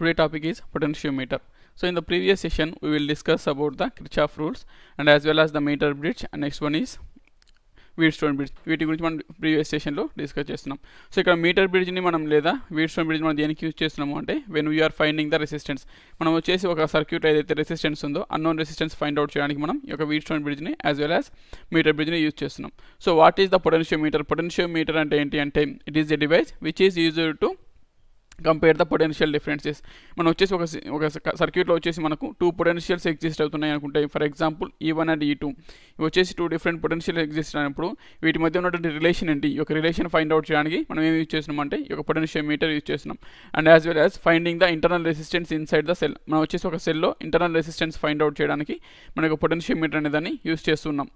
Today topic is potentiometer. So in the previous session we will discuss about the Kirchhoff rules and as well as the meter bridge, and next one is Wheatstone bridge. వీటి గురించి మనం previous సెషన్లో discuss చేస్తున్నాం. So ఇక్కడ metre బ్రిడ్జ్ని మనం లేదా Wheatstone bridge మనం దేనికి యూజ్ చేస్తున్నాము అంటే when we're finding the resistance, మనం వచ్చేసి ఒక సర్క్యూట్ ఏదైతే రెసిస్టెన్స్ ఉందో అన్నోన్ రెసిస్టెన్స్ ఫైండ్ అవుట్ చేయడానికి మనం ఈ యొక్క వీట్స్టోన్ బ్రిడ్జ్ని యాజ్ వెల్ యాజ్ మీటర్ బ్రిడ్జ్ని యూజ్ చేస్తున్నాం. So what is the potentiometer? Potentiometer అంటే ఏంటి అంటే it is a device which is used to compare the potential differences. మనం వచ్చేసి ఒక సర్క్యూట్లో వచ్చేసి మనకు టూ పొటెన్షియల్స్ ఎగ్జిస్ట్ అవుతున్నాయి అనుకుంటే, for example E1 and E2 ఇవి వచ్చేసి టూ డిఫరెంట్ పొటెన్షియల్ ఎగ్జిస్ట్ అయినప్పుడు వీటి మధ్య ఉన్నటువంటి రిలేషన్ ఏంటి, ఈ యొక్క రిలేషన్ ఫైండ్ అవుట్ చేయడానికి మనం ఏం యూజ్ చేస్తున్నాం అంటే ఈ యొక్క పొటెన్షియోమీటర్ యూజ్ చేస్తున్నాం. And as well as finding the internal resistance inside the cell, మనం వచ్చేసి ఒక సెల్లో ఇంటర్నల్ రెసిస్టెన్స్ ఫైండ్ అవుట్ చేయడానికి మన యొక్క పొటెన్షియోమీటర్ అనే దాన్ని యూజ్ చేస్తున్నాం.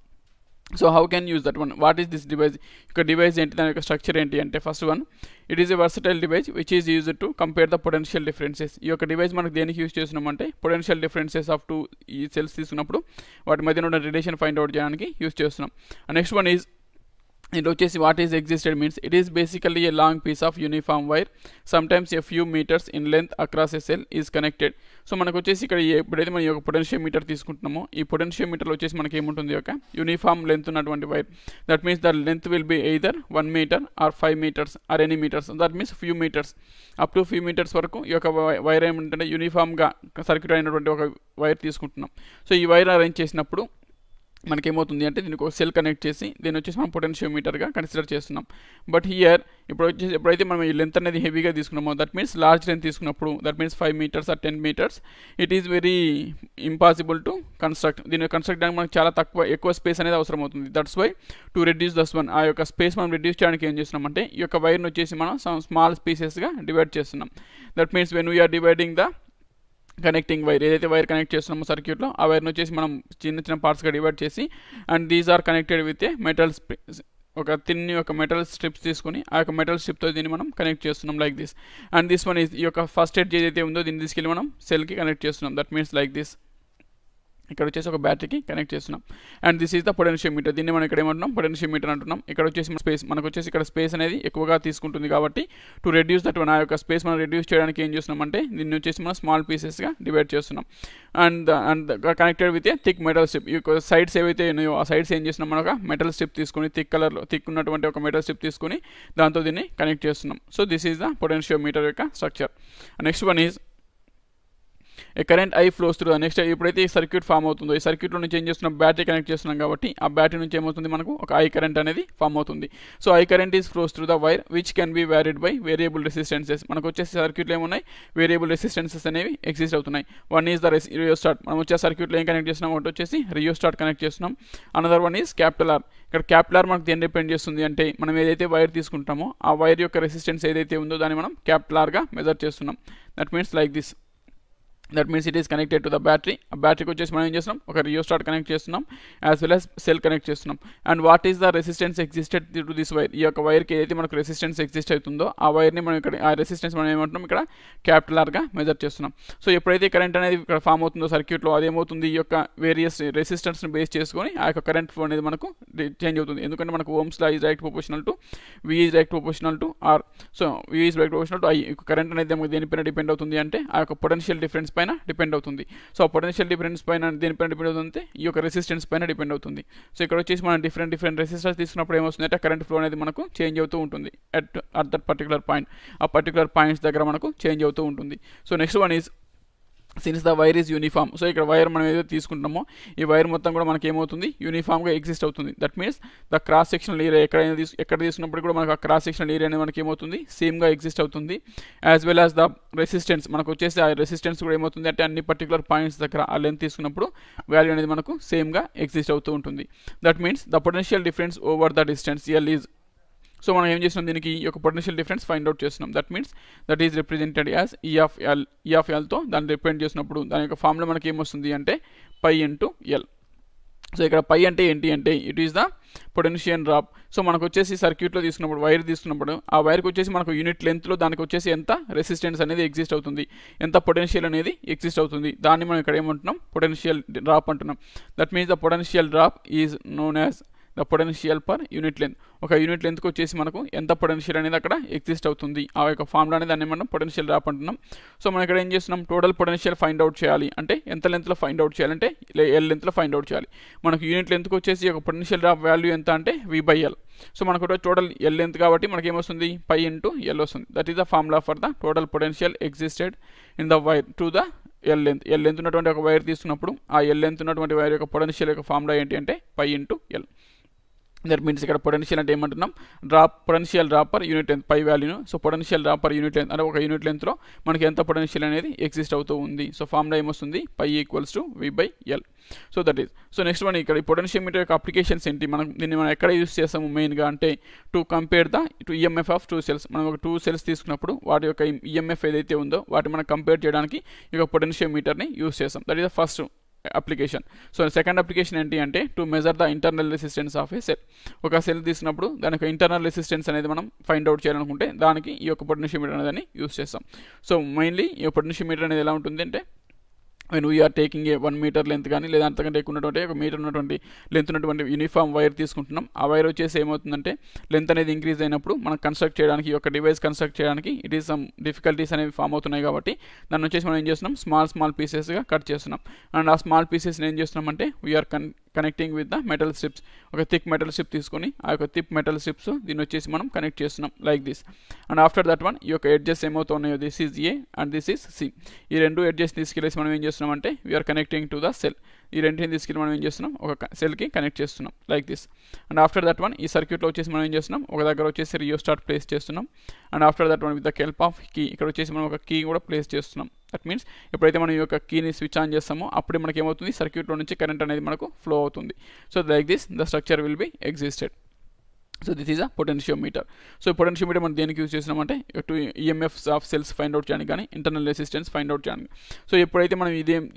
So how can use that one? What is this device? ఇక డివైస్ ఏంటి, దాని యొక్క స్ట్రక్చర్ ఏంటి అంటే first one it is a versatile device which is used to compare the potential differences. ఈ యొక్క డివైస్ మనకు దేనికి యూజ్ చేస్తున్నాం అంటే పొటెన్షియల్ డిఫరెన్సెస్ ఆఫ్ టూ ఈ సెల్స్ తీసుకున్నప్పుడు వాటి మధ్య ఉన్న రిలేషన్ ఫైండ్ అవుట్ చేయడానికి యూజ్ చేస్తున్నాం. నెక్స్ట్ వన్ ఈజ్ it వచ్చేసి what is existed means it is basically a long piece of uniform wire sometimes a few metres in length across a cell is connected. So మనకు వచ్చేసి ఇక్కడ ఎప్పుడైతే మనం ఈ యొక్క పొటెన్షియోమీటర్ తీసుకుంటున్నామో ఈ పొటెన్షియోమీటర్లో వచ్చేసి మనకి ఏముంటుంది, ఒక యూనిఫామ్ లెంత్ ఉన్నటువంటి wire. That means the length will be either 1 meter or 5 meters or any metres. That means few metres up to few metres వరకు ఈ యొక్క వైర్ ఏమిటంటే యూనిఫామ్గా సర్క్యూట్ అయినటువంటి ఒక వైర్ తీసుకుంటున్నాం. సో ఈ వైర్ అరేంజ్ చేసినప్పుడు మనకేమవుతుంది అంటే దీనికి ఒక సెల్ కనెక్ట్ చేసి దీన్ని వచ్చేసి మనం పొటెన్షియోమీటర్గా కన్సిడర్ చేస్తున్నాం. బట్ హియర్ ఎప్పుడైతే మనం ఈ లెంత్ అనేది హెవీగా తీసుకున్నామో దట్ మీన్స్ లార్జ్ లెంత్ తీసుకున్నప్పుడు that means 5 meters or 10 meters it is very impossible to construct. దీన్ని కన్స్ట్రక్ట్ చేయడానికి మనకు చాలా ఎక్కువ స్పేస్ అనేది అవసరం అవుతుంది. That's why to reduce this one, ఆ యొక్క స్పేస్ మనం రెడ్యూస్ చేయడానికి ఏం చేస్తున్నాం అంటే ఈ యొక్క వైర్ని వచ్చేసి మనం స్మాల్ పీసెస్గా డివైడ్ చేస్తున్నాం. That means when we're dividing the connecting wire, ఏదైతే వైర్ కనెక్ట్ చేస్తున్నామో సర్క్యూట్లో ఆ వైర్ని వచ్చేసి మనం చిన్న చిన్న పార్ట్స్గా డివైడ్ చేసి and these are connected with a metal ఒక తిన్ని ఒక మెటల్ స్ట్రిప్స్ తీసుకుని ఆ యొక్క మెటల్ స్ట్రిప్తో దీన్ని మనం కనెక్ట్ చేస్తున్నాం like this. And this one ఈ యొక్క ఫస్ట్ ఎడ్జ్ ఏదైతే ఉందో దీన్ని తీసుకెళ్ళి మనం సెల్కి కనెక్ట్ చేస్తున్నాం. That means like this. ఇక్కడ వచ్చేసి ఒక బ్యాటరీకి కనెక్ట్ చేస్తున్నాం. And this is the potentiometer. దీన్ని మనం ఇక్కడ ఏమంటున్నాం, పొటెన్షియోమీటర్ అంటున్నాం. ఇక్కడ వచ్చేసి స్పేస్ మనకు వచ్చేసి ఇక్కడ స్పేస్ అనేది ఎక్కువగా తీసుకుంటుంది కాబట్టి టు రెడ్యూస్ దట్ వన్, ఆ యొక్క స్పేస్ మనం రెడ్యూస్ చేయడానికి ఏం చేస్తున్నాం అంటే దీన్ని వచ్చేసి మనం స్మాల్ పీసెస్గా డివైడ్ చేస్తున్నాం. And connected with A thick metal strip. ఈ యొక్క సైడ్స్ ఏవైతే ఉన్నాయో ఆ సైడ్స్ ఏం చేస్తున్నాం, మనం ఒక మెటల్ స్ట్రిప్ తీసుకుని థిక్ ఉన్నటువంటి ఒక మెటల్ స్ట్రిప్ తీసుకుని దాంతో దీన్ని కనెక్ట్ చేస్తున్నాం. So this is the potentiometer యొక్క structure. Next one is a current I flows through. Next ఎప్పుడైతే ఈ సర్క్యూట్ ఫామ్ అవుతుందో ఈ సర్క్యూట్లో నుంచి ఏం చేస్తున్నాం, బ్యాటరీ కనెక్ట్ చేస్తున్నాం కాబట్టి ఆ బ్యాటరీ నుంచి ఏమవుతుంది మనకు ఒక ఐ కరెంట్ అనేది ఫామ్ అవుతుంది. So I current is flows through the wire which can be varied by variable resistances. మనకు వచ్చేసి సర్క్యూట్లో ఏమున్నాయి, వేరియబుల్ రెసిస్టెన్సెస్ అనేవి ఎగ్జిస్ట్ అవుతున్నాయి. వన్ ఈజ్ ద రియోస్టాట్, మనం వచ్చే సర్క్యూట్లో ఏం కనెక్ట్ చేస్తున్నాం, ఒకటి వచ్చేసి రియోస్టాట్ కనెక్ట్ చేస్తున్నాం. Another one is capital R. ఇక్కడ క్యాపిటల్ ఆర్ మనకు దేని డిపెండ్ చేస్తుంది అంటే మనం ఏదైతే వైర్ తీసుకుంటామో ఆ వైర్ యొక్క రెసిస్టెన్స్ ఏదైతే ఉందో దాన్ని మనం క్యాపిటల్ ఆర్గా మెజర్ చేస్తున్నాం. That means like this. That means it is connected to the battery. ఆ బ్యాటరీకి వచ్చేసి మనం ఏం చేస్తున్నాం, ఒక రియోస్టాట్ కనెక్ట్ చేస్తున్నాం as well as cell connect చేస్తున్నాం. And what is the resistance existed to this wire? ఈ యొక్క వైర్కి ఏదైతే మనకు రెసిస్టెన్స్ ఎగ్జిస్ట్ అవుతుందో ఆ వైర్ని మనం ఇక్కడ ఆ రెసిస్టెన్స్ మనం ఏమంటున్నాం ఇక్కడ క్యాపిటల్ ఆర్గా మెజర్ చేస్తున్నాం. సో ఎప్పుడైతే కరెంట్ అనేది ఇక్కడ ఫామ్ అవుతుందో సర్క్యూట్లో అదేమవుతుంది, ఈ యొక్క వేరియస్ రెసిస్టెన్స్ని బేస్ చేసుకొని ఆ యొక్క కరెంట్ ఫ్లో అనేది మనకు చేంజ్ అవుతుంది. ఎందుకంటే మనకు Ohm's law is direct proportional to V is direct proportional to R. So V is direct proportional to I. Current అనేది మనకు దేనిపైన డిపెండ్ అవుతుంది అంటే ఆ యొక్క పొటెన్షియల్ డిఫరెన్స్ పైన డిపెండ్ అవుతుంది. సో పొటెన్షియల్ డిఫరెన్స్ పైన దేనిపైన డిపెండ్ అవుతుంది, ఈ యొక్క రెసిస్టెన్స్ పైన డిపెండ్ అవుతుంది. సో ఇక్కడ వచ్చేసి మనం డిఫరెంట్ రెసిస్టెన్స్ తీసుకున్నప్పుడు ఏమవుతుందంటే కరెంట్ ఫ్లో అనేది మనకు చేంజ్ అవుతూ ఉంటుంది అట్ దట్ పర్టికులర్ పాయింట్. ఆ పర్టికులర్ పాయింట్స్ దగ్గర మనకు చేంజ్ అవుతూ ఉంటుంది. So next one is since the wire is uniform. So ఇక్కడ వైర్ మనం ఏదైతే తీసుకుంటామో ఈ వైర్ మొత్తం కూడా మనకి ఏమవుతుంది, యూనిఫామ్గా ఎగ్జిస్ట్ అవుతుంది. That means the cross sectional area ఎక్కడ తీసుకున్నప్పుడు కూడా మనకు ఆ క్రాస్ సెక్షనల్ ఏరియా అనేది మనకి ఏమవుతుంది, సేమ్గా ఎగ్జిస్ట్ అవుతుంది. As well as the resistance, మనకు వచ్చేసి ఆ రెసిస్టెన్స్ కూడా ఏమవుతుంది అంటే అన్ని పర్టికులర్ పాయింట్స్ దగ్గర ఆ లెంత్ తీసుకున్నప్పుడు వాల్యూ అనేది మనకు సేమ్గా ఎగ్జిస్ట్ అవుతూ ఉంటుంది. That means the potential difference over the distance L is. So మనం ఏం చేస్తున్నాం, దీనికి ఈ యొక్క పొటెన్షియల్ డిఫరెన్స్ ఫైండ్ అవుట్ చేస్తున్నాం. That means that is represented as ఈ ఆఫ్ ఎల్తో దాన్ని రిప్రజెంట్ చేసినప్పుడు దాని యొక్క ఫార్ములా మనకి ఏమొస్తుంది అంటే π × L. సో ఇక్కడ π అంటే ఏంటి అంటే it is the potential drop. So మనకు వచ్చేసి సర్క్యూట్లో తీసుకున్నప్పుడు వైర్ తీసుకున్నప్పుడు ఆ వైర్కి వచ్చేసి మనకు యూనిట్ లెంత్లో దానికి వచ్చేసి ఎంత రెసిస్టెన్స్ అనేది ఎగ్జిస్ట్ అవుతుంది, ఎంత పొటెన్షియల్ అనేది ఎగ్జిస్ట్ అవుతుంది, దాన్ని మనం ఇక్కడ ఏమంటున్నాం, పొటెన్షియల్ డ్రాప్ అంటున్నాం. That means the potential drop is known as the potential per unit length. ఒక యూనిట్ లెంత్కి వచ్చేసి మనకు ఎంత పొటెన్షియల్ అనేది అక్కడ ఎగ్జిస్ట్ అవుతుంది, ఆ యొక్క ఫార్ములా అనేది దాన్ని మనం పొటెన్షియల్ డ్రాప్ అంటున్నాం. సో మనం ఇక్కడ ఏం చేస్తున్నాం, టోటల్ పొటెన్షియల్ ఫైండ్ అవుట్ చేయాలి అంటే ఎంత లెంత్లో ఫైండ్ అవుట్ చేయాలంటే ఎల్ లెంత్లో ఫైండ్ అవుట్ చేయాలి. మనకు యూనిట్ లెంత్కి వచ్చేసి ఒక పొటెన్షియల్ డ్రాప్ వాల్యూ ఎంత అంటే V/L. సో మనకు టోటల్ ఎల్ లెంత్ కాబట్టి మనకి ఏమొస్తుంది, π × L వస్తుంది. That is the formula for the total potential existed in the wire to the L length ఉన్నటువంటి ఒక వైర్ తీసుకున్నప్పుడు ఆ ఎల్ లెంత్ ఉన్నటువంటి వైర్ యొక్క పొటెన్షియల్ యొక్క ఫార్ములా ఏంటి అంటే π × L. దట్ మీన్స్ ఇక్కడ పొటెన్షియల్ అంటే ఏమంటున్నాం, potential drop per unit length పై వాల్యూను. So potential drop per unit length అంటే ఒక యూనిట్ లెంత్లో మనకి ఎంత పొటెన్షియల్ అనేది ఎగ్జిస్ట్ అవుతూ ఉంది. సో ఫార్ములా ఏమొస్తుంది, π = V/L. So that is. So next one ఇక్కడ ఈ పొటెన్షియోమీటర్ యొక్క అప్లికేషన్స్ ఏంటి, దీన్ని మనం ఎక్కడ యూస్ చేస్తాము మెయిన్గా అంటే to compare the EMF of 2 cells. మనం ఒక 2 cells తీసుకున్నప్పుడు వాటి యొక్క ఈఎంఎఫ్ ఏదైతే ఉందో వాటి మనం కంపేర్ చేయడానికి ఈ యొక్క పొటెన్షియోమీటర్ని యూస్ చేస్తాం. That is the first application. So second application ఏంటి అంటే to measure the internal resistance of a cell. ఒక సెల్ తీసినప్పుడు దాని యొక్క ఇంటర్నల్ రెసిస్టెన్స్ అనేది మనం ఫైండ్ అవుట్ చేయాలనుకుంటే దానికి ఈ యొక్క పొటెన్షియోమీటర్ అనేది యూస్ చేస్తాం. సో మెయిన్లీ ఈ పొటెన్షియోమీటర్ అనేది ఎలా ఉంటుంది అంటే when we are taking a 1 meter length కానీ లేదా అంతకంటే ఎక్కువ ఉన్నటువంటి ఒక మీటర్ ఉన్నటువంటి లెంత్ ఉన్నటువంటి యూనిఫామ్ వైర్ తీసుకుంటున్నాం. ఆ వైర్ వచ్చేసి ఏమవుతుందంటే లెంత్ అనేది ఇంక్రీజ్ అయినప్పుడు మనం కన్స్ట్రక్ట్ చేయడానికి ఈ యొక్క డివైస్ కన్స్ట్రక్ట్ చేయడానికి ఇట్ ఈస్ సమ్ డిఫికల్టీస్ అనేవి ఫామ్ అవుతున్నాయి. కాబట్టి దాన్ని వచ్చేసి మనం ఏం చేస్తున్నాం, స్మాల్ పీసెస్గా కట్ చేస్తున్నాం. అండ్ ఆ స్మాల్ పీసెస్ని ఏం చేస్తున్నాం అంటే we are connecting with the metal strips. ఒక థిక్ మెటల్ స్ట్రిప్ తీసుకొని ఆ యొక్క థిక్ మెటల్ స్ట్రిప్స్ దీన్ని వచ్చేసి మనం కనెక్ట్ చేస్తున్నాం like this. And after that one ఈ యొక్క ఎడ్జెస్ ఏమవుతున్నాయో this is A and this is C. ఈ రెండు ఎడ్జెస్ తీసుకెళ్ళేసి మనం ఏం చేస్తున్నాం అంటే we are connecting to the cell. ఈ రెండింటిని తీసుకెళ్ళి మనం ఏం చేస్తున్నాం, ఒక సెల్కి కనెక్ట్ చేస్తున్నాం like this. And after that one ఈ సర్క్యూట్లో వచ్చేసి మనం ఏం చేస్తున్నాం, ఒక దగ్గర వచ్చేసి రియోస్టాట్ ప్లేస్ చేస్తున్నాం. And after that one with the help of key ఇక్కడ వచ్చేసి మనం ఒక కీ కూడా ప్లేస్ చేస్తున్నాం. దట్ మీన్స్ ఎప్పుడైతే మనం ఈ యొక్క కీని స్విచ్ ఆన్ చేస్తామో అప్పుడే మనకి ఏమవుతుంది, సర్క్యూట్లో నుంచి కరెంట్ అనేది మనకు ఫ్లో అవుతుంది. So like this the structure will be existed. So this is a potentiometer. So potentiometer మనం దేనికి యూజ్ చేసినామంటే to EMFs of cells find out చేయడానికి కానీ ఇంటర్నల్ రెసిస్టెన్స్ ఫైండ్ అవుట్ చేయడానికి. సో ఎప్పుడైతే మనం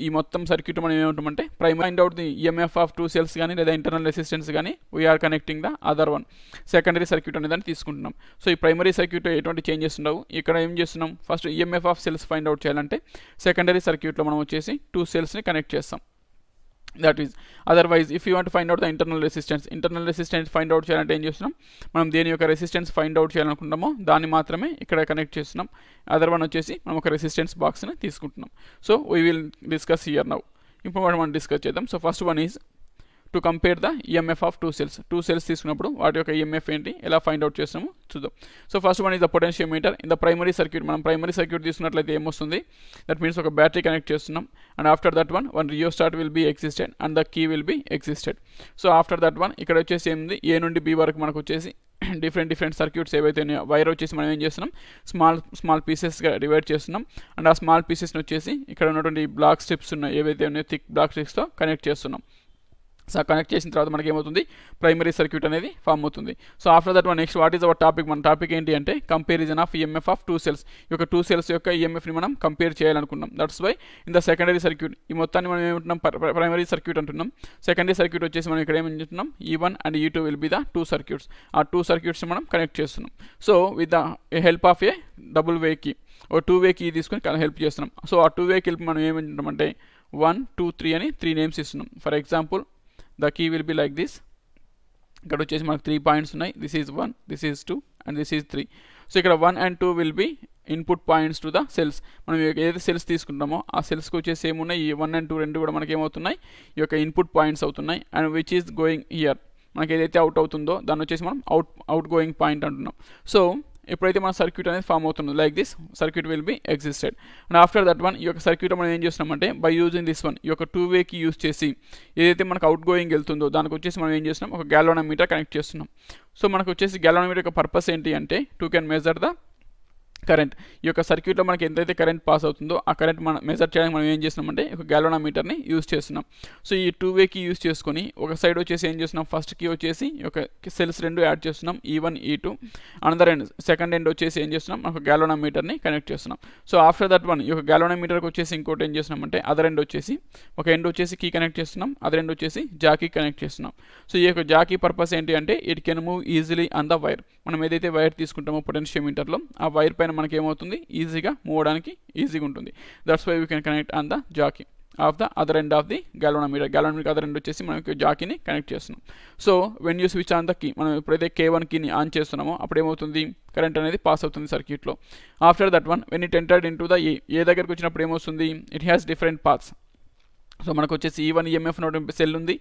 ఈ మొత్తం సర్క్యూట్ మనం ఏమంటామంటే primary find out the EMF of 2 cells కానీ లేదా ఇంటర్నల్ రెసిస్టెన్స్ కానీ we're connecting the other one secondary circuit అనే దాన్ని తీసుకుంటున్నాం. సో ఈ ప్రైమరీ సర్క్యూట్లో ఎటువంటి చేంజెస్ ఉండవు. ఇక్కడ ఏం చేస్తున్నాం, first EMF of cells find out చేయాలంటే సెకండరీ సర్క్యూట్లో మనం వచ్చేసి 2 cellsని కనెక్ట్ చేస్తాం. That is otherwise if you want find out the internal resistance find out చేయాలంటే ఏం చేస్తున్నాం, మనం దేని యొక్క రెసిస్టెన్స్ ఫైండ్ అవుట్ చేయాలనుకుంటామో దాన్ని మాత్రమే ఇక్కడ కనెక్ట్ చేస్తున్నాం. అదర్ వన్ వచ్చేసి మనం ఒక రెసిస్టెన్స్ బాక్స్ని తీసుకుంటున్నాం. So we will discuss here now. ఇప్పుడు మనం డిస్కస్ చేద్దాం. So first one is to compare the EMF of 2 cells. 2 cells తీసుకున్నప్పుడు వాటి యొక్క ఈఎంఎఫ్ ఏంటి, ఎలా ఫైండ్ అవుట్ చేస్తామో చూద్దాం. So first one is the potentiometer in the primary circuit. మనం ప్రైమరీ సర్క్యూట్ తీసుకున్నట్లయితే ఏమొస్తుంది, దట్ మీన్స్ ఒక బ్యాటరీ కనెక్ట్ చేస్తున్నాం. And after that one rheostat will be existed and the key will be existed. So after that one ఇక్కడ వచ్చేసి ఏంది, ఏ నుండి B వరకు మనకు వచ్చేసి డిఫరెంట్ సర్క్యూట్స్ ఏవైతే ఉన్నాయో వైర్ వచ్చేసి మనం ఏం చేస్తున్నాం, స్మాల్ పీసెస్గా డివైడ్ చేస్తున్నాం. అండ్ ఆ స్మాల్ పీసెస్ని వచ్చేసి ఇక్కడ ఉన్నటువంటి బ్లాక్ స్ట్రిప్స్ ఉన్నాయి ఏవైతే ఉన్నాయో థిక్ బ్లాక్ స్ట్రిప్స్తో కనెక్ట్ చేస్తున్నాం. సో కనెక్ట్ చేసిన తర్వాత మనకి ఏమవుతుంది, ప్రైమరీ సర్క్యూట్ అనేది ఫామ్ అవుతుంది. So after that one next what is our topic. మన టాపిక్ ఏంటి అంటే comparison of EMF of 2 cells. ఈ యొక్క 2 cells యొక్క ఈఎంఎఫ్ని మనం కంపేర్ చేయాలనుకున్నాం. That's why in the secondary circuit ఈ మొత్తాన్ని మనం ఏమంటున్నాం, ప్రైమరీ సర్క్యూట్ అంటున్నాం. సెకండరీ సర్క్యూట్ వచ్చేసి మనం ఇక్కడ ఏమంటున్నాం, E1 and E2 will be the 2 circuits. ఆ 2 circuits మనం కనెక్ట్ చేస్తున్నాం. So with the help of a double way key, ఒక 2-way కీ తీసుకొని హెల్ప్ చేస్తున్నాం. సో ఆ 2-way కీ మనం ఏమంటున్నామంటే 1, 2, 3 అని 3 names ఇస్తున్నాం. For example the key will be like this. ఇక్కడ వచ్చేసి మనకు 3 points ఉన్నాయి. This is 1, this is 2 and this is 3. So ఇక్కడ 1 and 2 will B input points to the cells. మనం ఏదైతే సెల్స్ తీసుకుంటామో ఆ సెల్స్కి వచ్చేసి ఏమున్నాయి, ఈ 1 and 2 రెండు కూడా మనకి ఏమవుతున్నాయి, ఈ యొక్క ఇన్పుట్ పాయింట్స్ అవుతున్నాయి. And which is going here, మనకి ఏదైతే అవుట్ అవుతుందో దాన్ని వచ్చేసి మనం అవుట్ గోయింగ్ పాయింట్ అంటున్నాం. సో ఎప్పుడైతే మన సర్క్యూట్ అనేది ఫామ్ అవుతుందో like this circuit will be existed. And after that one ఈ యొక్క సర్క్యూట్ మనం ఏం చేస్తున్నామంటే బై యూజింగ్ దిస్ వన్ ఈ యొక్క 2-way కి యూజ్ చేసి ఏదైతే మనకు అవుట్ గోయింగ్ వెళ్తుందో దానికి వచ్చేసి మనం ఏం చేస్తున్నాం, ఒక గ్యాల్వానోమీటర్ కనెక్ట్ చేస్తున్నాం. సో మనకు వచ్చేసి గ్యాల్వానోమీటర్ యొక్క పర్పస్ ఏంటి అంటే to can measure the current. ఈ యొక్క సర్క్యూట్లో మనకి ఎంతైతే కరెంట్ పాస్ అవుతుందో ఆ కరెంట్ మనం మెజర్ చేయడానికి మనం ఏం చేస్తున్నామంటే ఒక గ్యాల్వానోమీటర్ని యూజ్ చేస్తున్నాం. సో ఈ 2-way కి యూజ్ చేసుకొని ఒక సైడ్ వచ్చేసి ఏం చేస్తున్నాం, ఫస్ట్ కి వచ్చేసి ఒక సెల్స్ రెండు యాడ్ చేస్తున్నాం, E1, E2. Another end second end వచ్చేసి ఏం చేస్తున్నాం, ఒక గ్యాల్వానోమీటర్ని కనెక్ట్ చేస్తున్నాం. సో ఆఫ్టర్ దట్ వన్ ఈ యొక్క గ్యాల్వానోమీటర్కి వచ్చేసి ఇంకోటి ఏం చేస్తున్నామంటే అదర్ ఎండ్ వచ్చేసి ఒక ఎండ్ వచ్చేసి కీ కనెక్ట్ చేస్తున్నాం, అదర్ ఎండ్ వచ్చేసి జాకీ కనెక్ట్ చేస్తున్నాం. సో ఈ యొక్క జాకీ పర్పస్ ఏంటి అంటే it can move easily on the wire. మనం ఏదైతే వైర్ తీసుకుంటామో పొటెన్షియోమీటర్లో ఆ వైర్ పైన మనకి ఏమవుతుంది, ఈజీగా మూవ్ అవడానికి ఈజీగా ఉంటుంది. That's why we can connect on the jockey. Of the other end of the galvanometer other end వచ్చేసి మనకి జాకీని కనెక్ట్ చేస్తున్నాం. So when you switch on the key, మనం ఎప్పుడైతే K1 కీని ఆన్ చేస్తున్నామో అప్పుడు ఏమవుతుంది, కరెంట్ అనేది పాస్ అవుతుంది సర్క్యూట్లో. After that one when it entered into the A దగ్గరకు వచ్చినప్పుడు ఏమొస్తుంది, it has different paths. So మనకు వచ్చేసి E1 EMF ఉన్నటువంటి సెల్ ఉంది,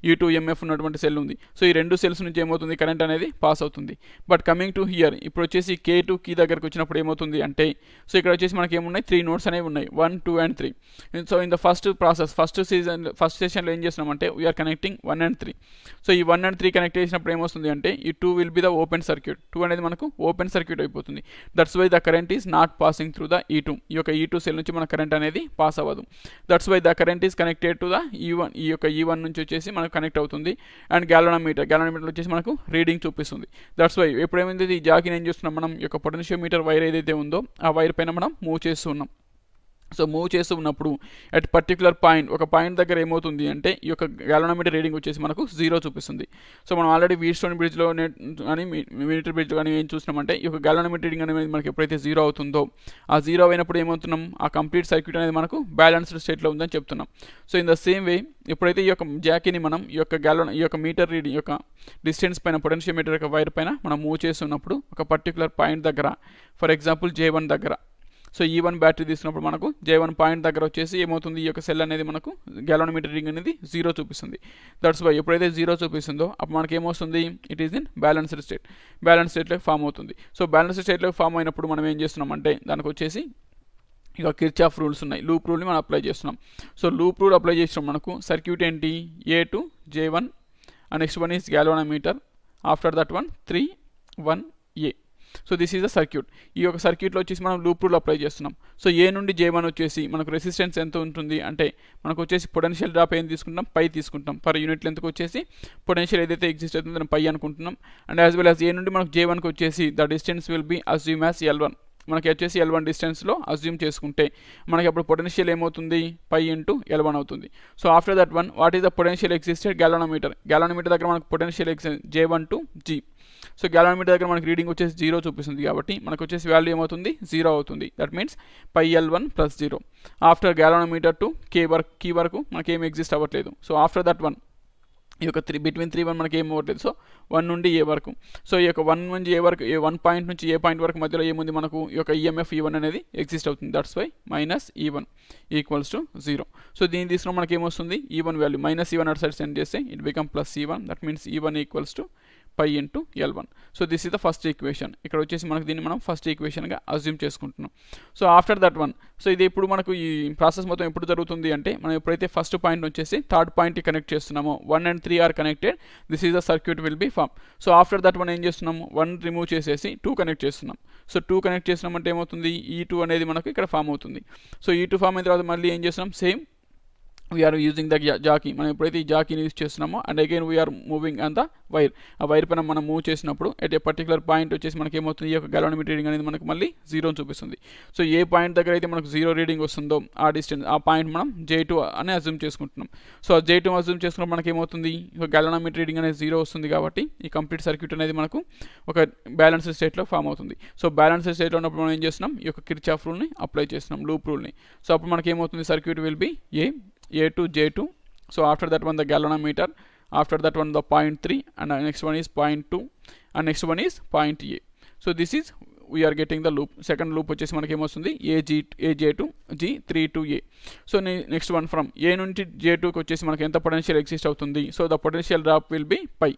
E2 EMF ఉన్నటువంటి సెల్ ఉంది. సో ఈ రెండు సెల్స్ నుంచి ఏమవుతుంది, కరెంట్ అనేది పాస్ అవుతుంది. బట్ కమింగ్ టు హియర్, ఇప్పుడు వచ్చేసి K2 కీ దగ్గరకు వచ్చినప్పుడు ఏమవుతుంది అంటే, సో ఇక్కడ వచ్చేసి మనకి ఏమున్నాయి, 3 నోడ్స్ అనేవి ఉన్నాయి, 1, 2 and 3. So in the first process first సెషన్లో ఏం చేస్తున్నామంటే వీఆర్ కనెక్టింగ్ 1 and 3. సో ఈ 1 and 3 కనెక్ట్ చేసినప్పుడు ఏమొస్తుంది అంటే ఈ 2 will be the open circuit. 2 అనేది మనకు ఓపెన్ సర్క్యూట్ అయిపోతుంది. That's why the current is not passing through the E2. ఈ యొక్క E2 సెల్ నుంచి మన కరెంట్ అనేది పాస్ అవ్వదు. That's why the current is connected to the E1. ఈ యొక్క E1 నుంచి వచ్చేసి మనకు కనెక్ట్ అవుతుంది. అండ్ గ్యాల్వానోమీటర్ వచ్చేసి మనకు రీడింగ్ చూపిస్తుంది. దట్స్ వై ఎప్పుడేమైంది, ఈ జాకీని ఏం చేస్తున్నాం మనం, ఈ యొక్క పొటెన్షియోమీటర్ వైర్ ఏదైతే ఉందో ఆ వైర్ పైన మనం మూవ్ చేస్తున్నాం. సో మూవ్ చేస్తూ ఉన్నప్పుడు అట్ పర్టికులర్ పాయింట్, ఒక పాయింట్ దగ్గర ఏమవుతుంది అంటే ఈ యొక్క గ్యాల్వానోమీటర్ రీడింగ్ వచ్చేసి మనకు 0 చూపిస్తుంది. సో మనం ఆల్రెడీ వీట్స్టోన్ బ్రిడ్జ్లో కానీ మీటర్ బ్రిడ్జ్లో కానీ ఏం చూసినామంటే ఈ యొక్క గ్యాల్వానోమీటర్ రీడింగ్ అనేది మనకి ఎప్పుడైతే 0 అవుతుందో, ఆ 0 అయినప్పుడు ఏమవుతున్నాం, ఆ కంప్లీట్ సర్క్యూట్ అనేది మనకు బ్యాలెన్స్డ్ స్టేట్లో ఉందని చెప్తున్నాం. So in the same way ఎప్పుడైతే ఈ యొక్క జాకీని మనం ఈ యొక్క మీటర్ రీడింగ్ యొక్క డిస్టెన్స్ పైన పొటెన్షియోమీటర్ యొక్క వైర్ పైన మనం మూవ్ చేస్తున్నప్పుడు ఒక పర్టికులర్ పాయింట్ దగ్గర, ఫర్ ఎగ్జాంపుల్ J1 దగ్గర, సో E1 బ్యాటరీ తీసుకున్నప్పుడు మనకు J1 పాయింట్ దగ్గర వచ్చేసి ఏమవుతుంది, ఈ యొక్క సెల్ అనేది మనకు గ్యాల్వానోమీటర్ రీడింగ్ అనేది 0 చూపిస్తుంది. దట్స్ వై ఎప్పుడైతే 0 చూపిస్తుందో అప్పుడు మనకి ఏమొస్తుంది, ఇట్ ఈస్ ఇన్ బ్యాలెన్స్డ్ స్టేట్లో ఫామ్ అవుతుంది. సో బ్యాలెన్స్డ్ స్టేట్లో ఫామ్ అయినప్పుడు మనం ఏం చేస్తున్నామంటే దానికి వచ్చేసి ఇక కిర్చాఫ్ రూల్స్ ఉన్నాయి, లూప్ రూల్ని మనం అప్లై చేస్తున్నాం. సో లూప్ రూల్ అప్లై చేసినాం మనకు సర్క్యూట్ ఏంటి, A2 J1 and next one is galvanometer, after that one 3 1 A. So this is the circuit. ఈ యొక్క సర్క్యూట్లో వచ్చేసి మనం లూప్ రూల్ అప్లై చేస్తున్నాం. సో A నుండి J1 వచ్చేసి మనకు రెసిస్టెన్స్ ఎంత ఉంటుంది అంటే మనకు వచ్చేసి పొటెన్షియల్ డ్రాప్ ఏం తీసుకుంటాం, పై తీసుకుంటాం. పర్ యూనిట్ లెంత్కి వచ్చేసి పొటెన్షియల్ ఏదైతే ఎగ్జిస్ట్ అవుతుందో దాన్ని పై అనుకుంటున్నాం. And as well as A నుండి మనకు J1కి వచ్చేసి the distance will be assume as L1. మనకి వచ్చేసి L1 డిస్టెన్స్లో అజ్యూమ్ చేసుకుంటే మనకి అప్పుడు పొటెన్షియల్ ఏమవుతుంది, పై ఇంటూ L1 అవుతుంది. So after that one what is the potential existed galvanometer దగ్గర మనకు potential J1 to G. So galvanometer దగ్గర మనకి రీడింగ్ వచ్చేసి 0 చూపిస్తుంది కాబట్టి మనకు వచ్చేసి వాల్యూ ఏమవుతుంది, 0 అవుతుంది. That means pi L1 + 0. After galvanometer to key వరకు మనకి ఏం ఎగ్జిస్ట్ అవ్వట్లేదు. సో ఆఫ్టర్ దట్ వన్ ఈ యొక్క బిట్వీన్ 3 1 మనకి ఏం అవ్వట్లేదు. సో 1 నుండి A వరకు, సో ఈ యొక్క 1 నుంచి A వరకు, 1 పాయింట్ నుంచి ఏ పాయింట్ వరకు మధ్యలో ఏముంది మనకు ఈ యొక్క EMF E1 అనేది ఎగ్జిస్ట్ అవుతుంది. That's why -E1 = 0. సో దీన్ని తీసుకున్న మనకి ఏమొస్తుంది, E1 వాల్యూ -E1 అటు సైడ్ సెండ్ చేస్తే ఇట్ బికమ్ +E1. దట్ మీన్స్ E1 = pi into L1. So this is the first equation. ఇక్కడ వచ్చేసి మనకు దీన్ని మనం ఫస్ట్ ఈక్వేషన్గా అజ్యూమ్ చేసుకుంటున్నాం. So after that one, so ఇది ఇప్పుడు మనకు ఈ ప్రాసెస్ మొత్తం ఎప్పుడు జరుగుతుంది అంటే మనం ఎప్పుడైతే ఫస్ట్ పాయింట్ వచ్చేసి థర్డ్ పాయింట్కి కనెక్ట్ చేస్తున్నామో 1 and 3 are connected, this is the circuit will be form. So after that one ఏం చేస్తున్నాము, 1 రిమూవ్ చేసేసి 2 కనెక్ట్ చేస్తున్నాం. సో 2 కనెక్ట్ చేసినామంటే ఏమవుతుంది, E2 అనేది మనకు ఇక్కడ ఫామ్ అవుతుంది. సో E2 ఫామ్ అయిన తర్వాత మళ్ళీ ఏం చేస్తున్నాం, same we're using the jockey. మనం ఎప్పుడైతే ఈ జాకీని యూజ్ చేస్తున్నామో and again we're moving on the wire. ఆ వైర్ పైన మనం మూవ్ చేసినప్పుడు ఎట్ ఏ పర్టికులర్ పాయింట్ వచ్చేసి మనకి ఏమవుతుంది, ఈ యొక్క గ్యాల్వానోమీటర్ రీడింగ్ అనేది మనకు మళ్ళీ 0 చూపిస్తుంది. సో ఏ పాయింట్ దగ్గర అయితే మనకు 0 రీడింగ్ వస్తుందో ఆ డిస్టెన్స్, ఆ పాయింట్ మనం J2 అని అజ్యూమ్ చేసుకుంటున్నాం. సో ఆ J2 అజ్యూమ్ చేసుకున్నప్పుడు మనకి ఏమవుతుంది, ఈ గ్యాల్వానోమీటర్ రీడింగ్ అనేది 0 వస్తుంది కాబట్టి ఈ కంప్లీట్ సర్క్యూట్ అనేది మనకు ఒక బ్యాలెన్స్డ్ స్టేట్లో ఫామ్ అవుతుంది. సో బ్యాలెన్స్డ్ స్టేట్లో ఉన్నప్పుడు మనం ఏం చేస్తున్నాం, ఈ యొక్క కిర్చాఫ్ రూల్ని అప్లై చేస్తున్నాం, లూప్ రూల్ని. సో అప్పుడు మనకి ఏమవుతుంది, circuit will B A2 J2. So after that one the galvanometer, after that one the 0.3 and next one is 0.2 and next one is point A. So this is we are getting the loop. Second loop వచ్చేసి మనకి ఏమొస్తుంది, AJ2 G3 to A. So next one from A నుండి J2కి వచ్చేసి మనకి ఎంత potential exist అవుతుంది. So the potential drop will be pi.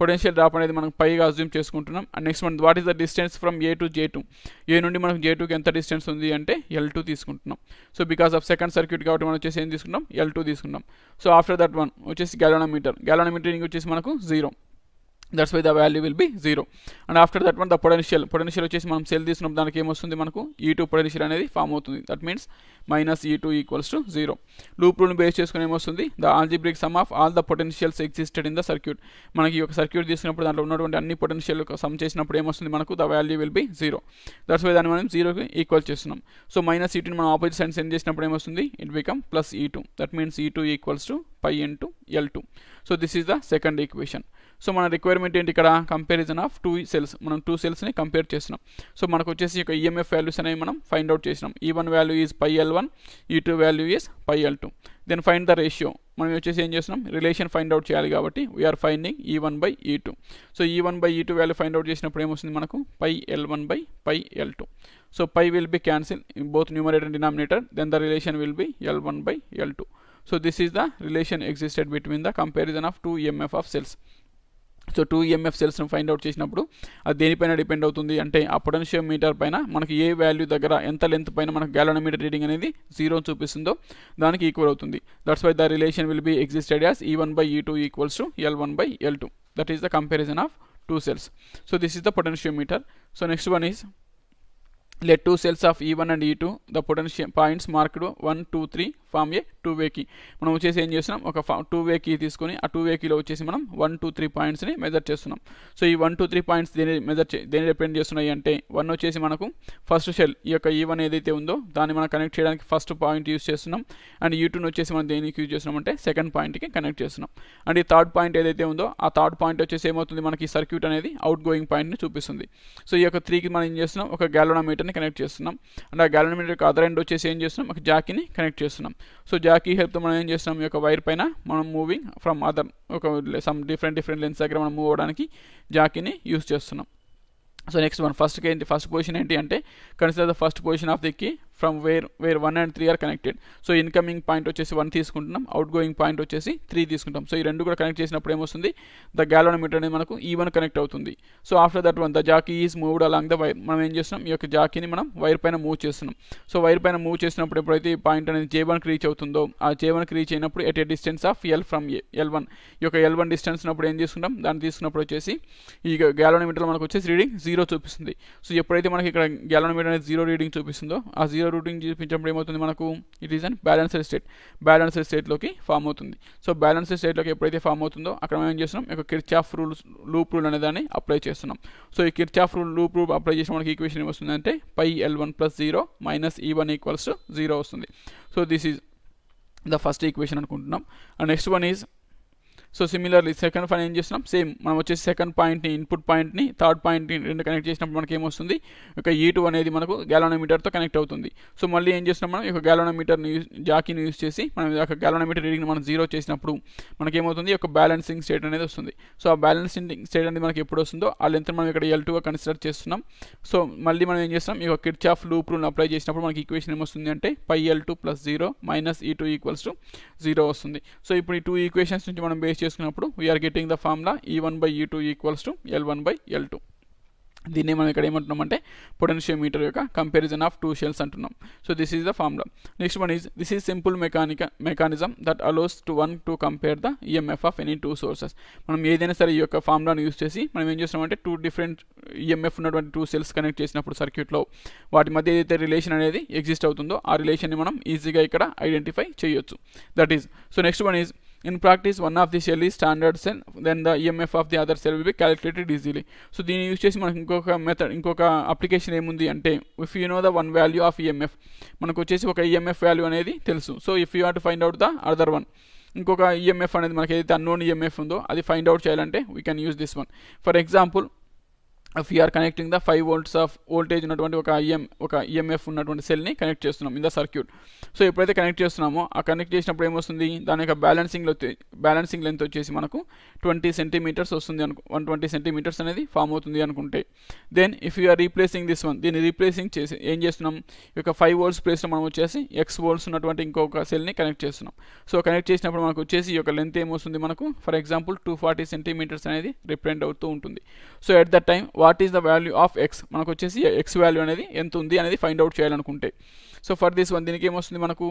Potential drop అనేది మనం పైగా అజ్యూమ్ చేసుకుంటున్నాం. And next one what is the distance from A to J2. A నుండి మనకు J2కి ఎంత డిస్టెన్స్ ఉంది అంటే L2 తీసుకుంటున్నాం. So because of second circuit కాబట్టి మనం వచ్చేసి ఏం తీసుకున్నాం, L2 తీసుకున్నాం. సో ఆఫ్టర్ దట్ వన్ వచ్చేసి గ్యాల్వానోమీటర్ రీడింగ్ వచ్చేసి మనకు 0. That's why the value will be 0. And after that one the potential వచ్చేసి మనం సెల్ తీసుకున్నప్పుడు దానికి ఏమొస్తుంది, మనకు E2 పొటెన్షియల్ అనేది ఫామ్ అవుతుంది. That means -E2 = 0. లూప్ రూల్ని బేస్ చేసుకుని ఏమొస్తుంది, the algebraic sum of all the potentials existed in the circuit. మనకి ఈ యొక్క సర్క్యూట్ తీసుకున్నప్పుడు దాంట్లో ఉన్నటువంటి అన్ని పొటెన్షియల్ సమ్ చేసినప్పుడు ఏమొస్తుంది, మనకు the value will be 0. That's why దాన్ని మనం 0కి ఈక్వల్ చేస్తున్నాం. సో -E2ని మనం ఆపోజిట్ సైడ్ సెండ్ చేసినప్పుడు ఏమొస్తుంది, it become +E2. That means E2 = π into L2. So this is the second equation. So మన రిక్వైర్మెంట్ ఏంటి ఇక్కడ, కంపారిజన్ ఆఫ్ 2 సెల్స్. మనం 2 సెల్స్ని కంపేర్ చేస్తున్నాం. సో మనకు వచ్చేసి ఒక EMF వాల్యూస్ అనేవి మనం ఫైండ్ అవుట్ చేసినాం. E1 value is π L1, E2 value is π L2. Then find the ratio. మనం వచ్చేసి ఏం చేస్తున్నాం, రిలేషన్ ఫైండ్ అవుట్ చేయాలి కాబట్టి we are finding E1/E2. So E1/E2 value find out చేసినప్పుడు ఏమొస్తుంది మనకు pi L1/π L2. So pi will be cancel in both numerator and denominator, then the relation will be L1/L2. So this is the relation existed between the comparison of 2 EMF of cells. So 2 EMF సెల్స్ను find out చేసినప్పుడు అది దేనిపైన depend అవుతుంది అంటే ఆ potentiometer పైన మనకి ఏ value దగ్గర ఎంత లెంత్ పైన మనకు గ్యాలనోమీటర్ రీడింగ్ అనేది 0 చూపిస్తుందో దానికి ఈక్వల్ అవుతుంది. That's why the relation will be existed as E1/E2 equals to L1/L2. That is the comparison of 2 cells. So this is the potentiometer. So next one is, let 2 cells of E1 and E2 the potential points marked 1, 2, 3 form A 2-way key. మనం వచ్చేసి ఏం చేస్తున్నాం, ఒక 2-way key తీసుకొని ఆ 2-way keyలో వచ్చేసి మనం 1, 2, 3 పాయింట్స్ని మెజర్ చేస్తున్నాం. సో ఈ 1, 2, 3 పాయింట్స్ దేని డిపెండ్ చేస్తున్నాయి అంటే 1 వచ్చేసి మనకు ఫస్ట్ షెల్ ఈ యొక్క E1 ఏదైతే ఉందో దాన్ని మనం కనెక్ట్ చేయడానికి ఫస్ట్ పాయింట్ యూస్ చేస్తున్నాం. అండ్ E2 వచ్చేసి మనం దేనికి యూజ్ చేస్తున్నాం అంటే సెకండ్ పాయింట్కి కనెక్ట్ చేస్తున్నాం. అండ్ ఈ థర్డ్ పాయింట్ ఏదైతే ఉందో ఆ థర్డ్ పాయింట్ వచ్చేసి ఏమవుతుంది, మనకి సర్క్యూట్ అనేది అవుట్ గోయింగ్ పాయింట్ని చూపిస్తుంది. సో ఈ యొక్క 3కి మనం ఏం చేస్తున్నాం, ఒక గ్యాలనోమీటర్ని కనెక్ట్ చేస్తున్నాం. అండ్ ఆ గ్యాలనోమీటర్ యొక్క అదర్ ఎండ్ వచ్చేసి ఏం చేస్తున్నాం, ఒక జాకీని కనెక్ట్ చేస్తున్నాం. సో జాకీ హెల్ప్తో మనం ఏం చేస్తున్నాం, ఈ యొక్క వైర్ పైన మనం మూవింగ్ ఫ్రమ్ అదర్ ఒక సమ్ డిఫరెంట్ లెన్స్ దగ్గర మనం మూవ్ అవ్వడానికి జాకీని యూస్ చేస్తున్నాం. So next one first position ఏంటి అంటే consider the first position of the key from where 1 and 3 are connected. So incoming point వచ్చేసి 1 తీసుకుంటున్నాం, అవుట్ గోయింగ్ పాయింట్ వచ్చేసి 3 తీసుకుంటాం. సో ఈ రెండు కూడా కనెక్ట్ చేసినప్పుడు ఏమొస్తుంది, ద గ్యాలనోమీటర్ అనేది మనకు E1 కనెక్ట్ అవుతుంది. So after that one the jockey is moved along the wire. మనం ఏం చేస్తున్నాం, ఈ యొక్క జాకీని మనం వైర్ పైన మూవ్ చేస్తున్నాం. సో వైర్ పైన మూవ్ చేసినప్పుడు ఎప్పుడైతే ఈ పాయింట్ అనేది J1కి రీచ్ అవుతుందో ఆ J1కి రీచ్ అయినప్పుడు at a distance of L from L1 ఈ యొక్క L1 డిస్టెన్స్ ఉన్నప్పుడు ఏం చేసుకుంటాం, దాన్ని తీసుకున్నప్పుడు వచ్చేసి ఈ గ్యాలనోమీటర్లో మనకు వచ్చేసి రీడింగ్ 0 చూపిస్తుంది. సో ఎప్పుడైతే మనకి ఇక్కడ గ్యాలనోమీటర్ అనేది 0 రీడింగ్ చూపిస్తుందో ఆ 0 రీడింగ్ చూపించినప్పుడు ఏమవుతుంది మనకు, ఇట్ ఈస్ అన్ బ్యాలెన్స్డ్ స్టేట్లోకి ఫామ్ అవుతుంది. సో బ్యాలెన్స్డ్ స్టేట్లోకి ఎప్పుడైతే ఫామ్ అవుతుందో అక్కడ మనం ఏం చేస్తున్నాం, ఒక కిర్చాఫ్ లూప్ రూల్ అనే దాన్ని అప్లై చేస్తున్నాం. సో ఈ కిర్చాఫ్ లూప్ రూల్ అప్లై చేసిన మనకి ఈక్వేషన్ ఏమొస్తుంది అంటే పై L1 + 0 - E1 = 0 వస్తుంది. So this is the first equation అనుకుంటున్నాం. And next one is, so similarly second point ఏం చేస్తున్నాం, సేమ్ మనం వచ్చేసి సెకండ్ పాయింట్ని ఇన్పుట్ పాయింట్ని థర్డ్ పాయింట్ని రెండు కనెక్ట్ చేసినప్పుడు మనకి ఏమొస్తుంది, ఒక E2 అనేది మనకు గ్యాలనోమీటర్తో కనెక్ట్ అవుతుంది. సో మళ్ళీ ఏం చేస్తున్నాం, మనం ఒక గ్యాలనోమీటర్ని జాకీని యూజ్ చేసి మనం ఒక గ్యాలనోమీటర్ రీడింగ్ మనం 0 చేసినప్పుడు మనకేమవుతుంది, ఒక బ్యాలెన్సింగ్ స్టేట్ అనేది వస్తుంది. సో ఆ బ్యాలెన్సింగ్ స్టేట్ అనేది మనకి ఎప్పుడు వస్తుందో ఆ లెంత్ మనం ఇక్కడ L2గా కన్సిడర్ చేస్తున్నాం. సో మళ్ళీ మనం ఏం చేస్తాం, ఈ కిర్చాఫ్ లూప్ రూల్ని అప్లై చేసినప్పుడు మనకి ఈక్వేషన్ ఏమొస్తుంది అంటే పై L2 + 0 - E2 = 0 వస్తుంది. సో ఇప్పుడు ఈ 2 ఈక్వేషన్స్ నుంచి మనం బేస్ చేసుకున్నప్పుడు we are getting the formula E1/E2 = L1/L2. దీన్ని మనం ఇక్కడ ఏమంటున్నాం అంటే పొటెన్షియోమీటర్ యొక్క కంపారిజన్ ఆఫ్ 2 షెల్స్ అంటున్నాం. So this is the formula. Next one is, this is simple mechanism that allows to one to compare the EMF of any 2 sources. మనం ఏదైనా సరే ఈ యొక్క ఫార్ములాను యూస్ చేసి మనం ఏం చేస్తామంటే 2 డిఫరెంట్ EMF ఉన్నటువంటి 2 సెల్స్ కనెక్ట్ చేసినప్పుడు సర్క్యూట్లో వాటి మధ్య ఏదైతే రిలేషన్ అనేది ఎగ్జిస్ట్ అవుతుందో ఆ రిలేషన్ని మనం ఈజీగా ఇక్కడ ఐడెంటిఫై చేయొచ్చు. That is, so next one is, in practice one of the cell is standard cell, then the EMF of the other cell will be calculated easily. So దీన్ని యూజ్ చేసి మనకు ఇంకొక అప్లికేషన్ ఏముంది అంటే, if you know the one value of EMF, మనకు వచ్చేసి ఒక EMF value అనేది తెలుసు. So if you have to find out the other one, ఇంకొక EMF అనేది మనకి ఏదైతే అన్నోన్ EMF ఉందో అది ఫైండ్ అవుట్ చేయాలంటే we can use this one. For example, if we are connecting the 5 volts of voltage ఉన్నటువంటి ఒక EMF ఉన్నటువంటి సెల్ని కనెక్ట్ చేస్తున్నాం ఇన్ ద సర్క్యూట్. సో ఎప్పుడైతే కనెక్ట్ చేస్తున్నామో ఆ కనెక్ట్ చేసినప్పుడు ఏమొస్తుంది, దాని యొక్క బ్యాలెన్సింగ్ లెంత్ వచ్చేసి మనకు 20 సెంటీమీటర్స్ వస్తుంది 120 సెంటీమీటర్స్ అనేది ఫామ్ అవుతుంది అనుకుంటే, then if you are replacing this one, దీన్ని రీప్లేసింగ్ చేసి ఏం చేస్తున్నాం, ఈ యొక్క 5 volts ప్లేస్లో మనం వచ్చేసి X volts ఉన్నటువంటి ఇంకొక సెల్ని కనెక్ట్ చేస్తున్నాం. సో కనెక్ట్ చేసినప్పుడు మనకు వచ్చేసి ఈ యొక్క లెంత్ ఏమొస్తుంది మనకు, ఫర్ ఎగ్జాంపుల్ 240 సెంటీమీటర్స్ అనేది రిప్రజెంట్ అవుతూ ఉంటుంది. So at the time what is the value of X, మనకు వచ్చేసి X వాల్యూ అనేది ఎంత ఉంది అనేది ఫైండ్ అవుట్ చేయాలనుకుంటే, సో ఫర్ దిస్ వన్ దీనికి ఏమొస్తుంది మనకు,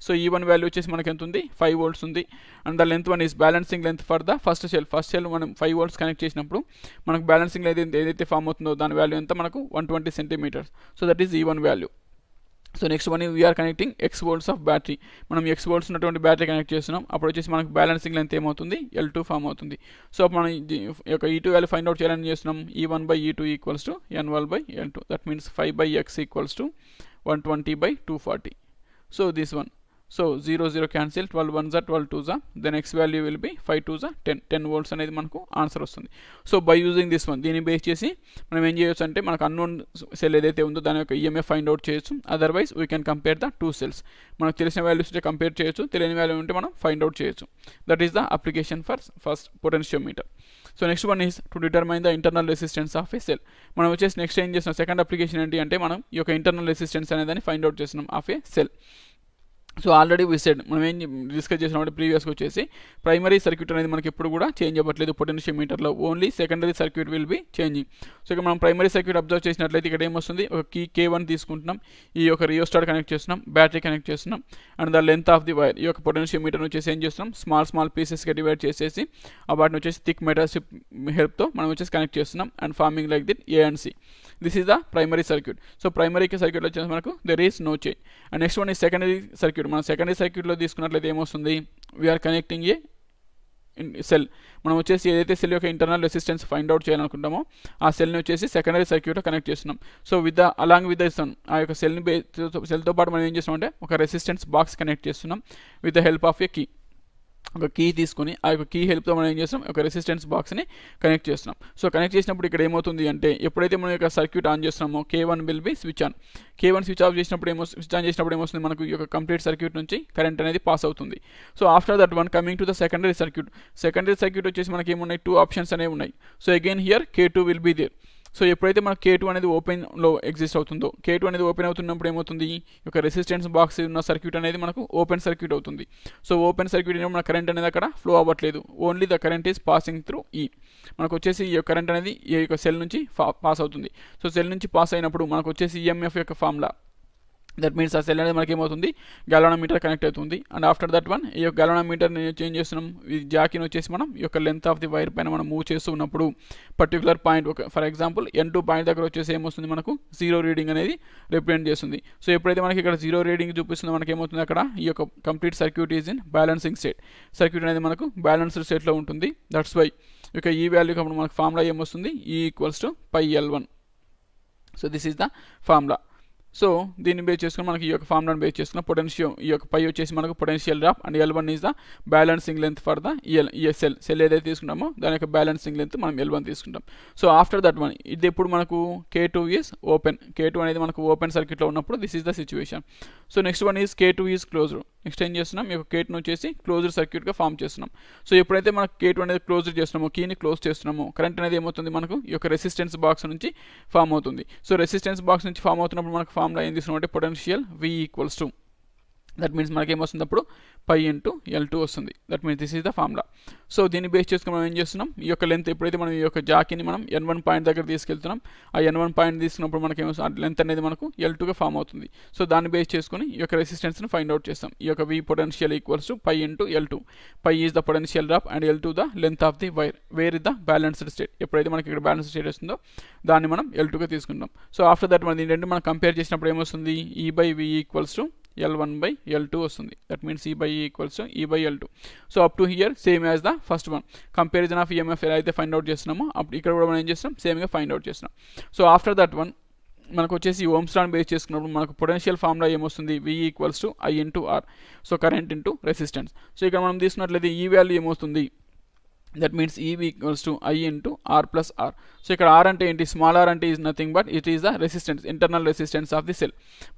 సో E1 వాల్యూ వచ్చేసి మనకు ఎంత ఉంది, 5 volts ఉంది. And the length one is balancing length for the first cell మనం 5 volts కనెక్ట్ చేసినప్పుడు మనకు బ్యాలెన్సింగ్ ఏదైతే ఫామ్ అవుతుందో దాని వాల్యూ ఎంత మనకు 120 centimetres. So that is E1 value. So next one we're connecting X volts of battery. మనం X volts ఉన్నటువంటి బ్యాటరీ కనెక్ట్ చేస్తున్నాం. అప్పుడు వచ్చేసి మనకు బ్యాలెన్సింగ్ లెంత్ ఏమవుతుంది, L2 ఫామ్ అవుతుంది. సో మనం ఈ యొక్క E2 వాల్యూ ఫైండ్ అవుట్ చేయాలని చేస్తున్నాం. E1/E2 = N1/L2. That means 5/X = 120/240. So this one. So 0 0 cancel, 12 1 12 2 then x value will be 5 2 10 volts అనేది మనకు ఆన్సర్ వస్తుంది. So by using this one, దీన్ని బేస్ చేసి మనం ఏం చేయొచ్చు అంటే మనకు అన్నోన్ సెల్ ఏదైతే ఉందో దాని యొక్క ఈఎంఎఫ్ ఫైండ్ అవుట్ చేయొచ్చు. Otherwise we can compare the two cells. మనకు తెలిసిన వాల్యూస్ ఉంటే కంపేర్ చేయొచ్చు, తెలియని వాల్యూ ఉంటే మనం ఫైండ్ అవుట్ చేయొచ్చు. That is the application for first potentiometer. So next one is to determine the internal resistance of a cell. మనం వచ్చేసి నెక్స్ట్ ఏం చేస్తున్నాం, సెకండ్ అప్లికేషన్ ఏంటి అంటే మనం ఈ యొక్క ఇంటర్నల్ రెసిస్టెన్స్ అనేదాన్ని ఫైండ్ అవుట్ చేస్తున్నాం of a cell. So already we said, మనం ఏం డిస్కస్ చేసినప్పుడు ప్రీవియస్గా వచ్చేసి ప్రైమరీ సర్క్యూట్ అనేది మనకి ఎప్పుడు కూడా చేంజ్ అవ్వట్లేదు పొటెన్షియోమీటర్లో, only secondary circuit will be changing. So ఇక్కడ మనం ప్రైమరీ సర్క్యూట్ అబ్జర్వ్ చేసినట్లయితే ఇక్కడ ఏమొస్తుంది, ఒక కీ K1 తీసుకుంటున్నాం, ఈ యొక్క రియోస్టాట్ కనెక్ట్ చేస్తున్నాం, బ్యాటరీ కనెక్ట్ చేస్తున్నాం, and the length of the wire, ఈ యొక్క పొటెన్షియోమీటర్ వచ్చేసి ఏం చేస్తున్నాం, స్మాల్ పీసెస్గా డివైడ్ చేసేసి వాటిని వచ్చేసి థిక్ మెటల్ స్ట్రిప్ హెల్ప్తో మనం వచ్చేసి కనెక్ట్ చేస్తున్నాం and forming like that A and C. This is the primary circuit. So primary circuit వచ్చేసి మనకు there is no change. And next one ఈ సెకండరీ సర్క్యూట్. మనం సెకండరీ సర్క్యూట్లో తీసుకున్నట్లయితే ఏమొస్తుంది, వీఆర్ కనెక్టింగ్ ఏ సెల్. మనం వచ్చేసి ఏదైతే సెల్ యొక్క ఇంటర్నల్ రెసిస్టెన్స్ ఫైండ్ అవుట్ చేయాలనుకుంటామో ఆ సెల్ని వచ్చేసి సెకండరీ సర్క్యూట్లో కనెక్ట్ చేస్తున్నాం. సో అలాంగ్ విత్ ద ఆ యొక్క సెల్తో పాటు మనం ఏం చేస్తున్నాం అంటే ఒక రెసిస్టెన్స్ బాక్స్ కనెక్ట్ చేస్తున్నాం with the help of a key. ఒక కీ తీసుకొని ఆ యొక్క కీ హెల్ప్తో మనం ఏం చేస్తున్నాం, ఒక రెసిస్టెన్స్ బాక్స్ని కనెక్ట్ చేస్తున్నాం. సో కనెక్ట్ చేసినప్పుడు ఇక్కడ ఏమవుతుంది అంటే ఎప్పుడైతే మనం యొక్క సర్క్యూట్ ఆన్ చేస్తున్నామో K1 will be switch on. K1 switch off చేసినప్పుడు స్విచ్ ఆన్ చేసినప్పుడు ఏమొస్తుంది, మనకు ఈ యొక్క కంప్లీట్ సర్క్యూట్ నుంచి కరెంట్ అనేది పాస్ అవుతుంది. So after that one coming to the secondary circuit. Secondary circuit వచ్చేసి మనకి ఏమున్నాయి, టూ ఆప్షన్స్ అనేవి ఉన్నాయి. So again here K2 will be there. So ఎప్పుడైతే మనకు K2 అనేది ఓపెన్లో ఎగ్జిస్ట్ అవుతుందో, K2 అనేది ఓపెన్ అవుతున్నప్పుడు ఏమవుతుంది, ఈ యొక్క రెసిస్టెన్స్ బాక్స్ ఉన్న సర్క్యూట్ అనేది మనకు ఓపెన్ సర్క్యూట్ అవుతుంది. సో ఓపెన్ సర్క్యూట్ అయినప్పుడు మన కరెంట్ అనేది అక్కడ ఫ్లో అవ్వట్లేదు, only the current is passing through ఈ. మనకు వచ్చేసి ఈ కరెంట్ అనేది ఈ యొక్క సెల్ నుంచి పాస్ అవుతుంది. సో సెల్ నుంచి పాస్ అయినప్పుడు మనకు వచ్చేసి ఈఎంఎఫ్ యొక్క ఫార్ములా, దట్ మీన్స్ ఆ సెల్ అనేది మనకి ఏమవుతుంది, గ్యాలోనోమీటర్ కనెక్ట్ అవుతుంది. అండ్ ఆఫ్టర్ దట్ వన్ ఈ యొక్క గ్యాలోనోమీటర్ని చేంజ్ చేస్తున్నాం, ఈ జాకిని వచ్చేసి మనం ఈ యొక్క లెంత్ ఆఫ్ ది వైర్ పైన మనం మూవ్ చేస్తూ ఉన్నప్పుడు పర్టికులర్ పాయింట్, ఒక ఫర్ ఎగ్జాంపుల్ N2 పాయింట్ దగ్గర వచ్చేసి ఏమొస్తుంది, మనకు 0 రీడింగ్ అనేది రిప్రజెంట్ చేస్తుంది. సో ఎప్పుడైతే మనకి ఇక్కడ 0 రీడింగ్ చూపిస్తుందో మనకి ఏమవుతుంది, అక్కడ ఈ యొక్క complete circuit is in balancing state. Circuit అనేది మనకు బ్యాలెన్స్డ్ స్టేట్లో ఉంటుంది. దట్స్ వై ఇక ఈ వాల్యూకి అప్పుడు మనకు ఫార్ములా ఏమొస్తుంది, E = πL1. So this is the formula. So దీన్ని బేస్ చేసుకుని మనకి ఈ యొక్క ఫార్ములాను బేస్ చేసుకున్న పొటెన్షియల్, ఈ యొక్క పై వచ్చేసి మనకు potential drop and L1 is the balancing length for the cell ఏదైతే తీసుకుంటామో దాని యొక్క బ్యాలెన్సింగ్ లెంత్ మనం L1 తీసుకుంటాం. సో ఆఫ్టర్ దట్ వన్ ఇది ఎప్పుడు మనకు K2 ఈజ్ ఓపెన్. K2 అనేది మనకు ఓపెన్ సర్క్యూట్లో ఉన్నప్పుడు this is the situation. So next one is K2 is closed. Next ఏం చేస్తున్నాం, ఈ యొక్క K2 వచ్చేసి క్లోజ్డ్ సర్క్యూట్గా ఫామ్ చేస్తున్నాం. సో ఎప్పుడైతే మనకు K2 అనేది క్లోజ్ చేస్తున్నామో, కీని క్లోజ్ చేస్తున్నామో, కరెంట్ అనేది ఏమవుతుంది, మనకు ఈ యొక్క రెసిస్టెన్స్ బాక్స్ నుంచి ఫామ్ అవుతుంది. సో రెసిస్టెన్స్ బాక్స్ నుంచి ఫామ్ అవుతున్నప్పుడు మనకు ఫార్ములా ఏం తీసుకున్నాం అంటే పొటెన్షియల్ V = దట్ మీన్స్ మనకి ఏమొస్తుంది అప్పుడు π × L2 వస్తుంది. That means this is the formula. So దీన్ని బేస్ చేసుకుని మనం ఏం చేస్తున్నాం, ఈ యొక్క లెంత్ ఎప్పుడైతే మనం ఈ యొక్క జాకిని మనం N1 పాయింట్ దగ్గర తీసుకెళ్తున్నాం, ఆ N1 పాయింట్ తీసుకున్నప్పుడు మనకి ఏమొస్తుంది, లెంత్ అనేది మనకు L2గా ఫామ్ అవుతుంది. సో దాన్ని బేస్ చేసుకుని ఈ యొక్క రెసిస్టెన్స్ని ఫైండ్ అవుట్ చేస్తాం. ఈ యొక్క V potential = π × L2. π is the potential drop and L2 the length of the wire, where is the balanced state. ఎప్పుడైతే మనకి ఇక్కడ బ్యాలెన్స్డ్ స్టేట్ వస్తుందో దాన్ని మనం L2గా తీసుకుంటాం. సో ఆఫ్టర్ దట్ మనం ఈ రెండు మనం కంపేర్ చేసినప్పుడు ఏమొస్తుంది, E/V = L1/L2 వస్తుంది. That means E/E = E/L2. So up to hear same as the first one, comparison of EMF ఎలా అయితే ఫైండ్ అవుట్ చేస్తున్నామో అప్పుడు ఇక్కడ కూడా మనం ఏం చేస్తున్నాం, సేమ్గా ఫైండ్ అవుట్ చేస్తున్నాం. సో ఆఫ్టర్ దట్ వన్ మనకు వచ్చేసి ఓమ్స్ లాని బేస్ చేసుకున్నప్పుడు మనకు పొటెన్షియల్ ఫార్ములా ఏమొస్తుంది, V = I × R. So current into resistance. So ఇక్కడ మనం తీసుకున్నట్లయితే ఈ వాల్యూ ఏమవుతుంది, that means EV = I × R + R. So ఇక్కడ R అంటే ఏంటి, స్మాల్ r అంటే is nothing but it is the resistance, internal resistance of the cell.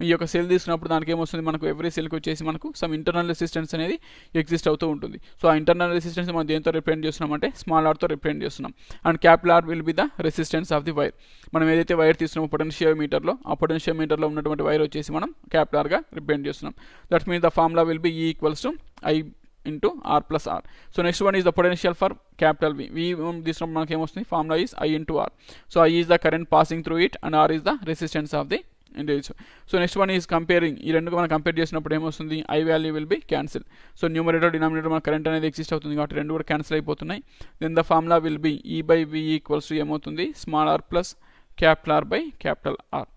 ఈ యొక్క సెల్ తీసుకున్నప్పుడు దానికి ఏమొస్తుంది, మనకు ఎవ్రీ సెల్కి వచ్చేసి మనకు సమ్ ఇంటర్నల్ రెసిస్టెన్స్ అనేది ఎగ్జిస్ట్ అవుతూ ఉంటుంది. సో ఆ ఇంటర్నల్ రెసిస్టెన్స్ మనం దేంతో రిప్రజెంట్ చేస్తున్నాం అంటే స్మాల్ r తో రిప్రజెంట్ చేస్తున్నాం. And capital R will be the resistance of the wire. మనం ఏదైతే వైర్ తీసుకున్నామో పొటెన్షియోమీటర్లో, ఆ పొటెన్షియోమీటర్లో ఉన్నటువంటి వైర్ వచ్చేసి మనం క్యాపిటల్ R గా రిప్రజెంట్ చేస్తున్నాం. That means the formula will be E = I × R + R. So next one is the potential for capital V. This one మనకి ఏమొస్తుంది, formula is I × R. So I is the current passing through it and R is the resistance of the individual. So next one is comparing. ఈ రెండు మనం compare చేసినప్పుడు ఏమొస్తుంది, I value will be cancel. So numerator denominator మన current అనేది exist అవుతుంది కాబట్టి రెండు కూడా క్యాన్సిల్ అయిపోతున్నాయి. Then the formula will be E/V = ఏమవుతుంది, small r + capital R/R.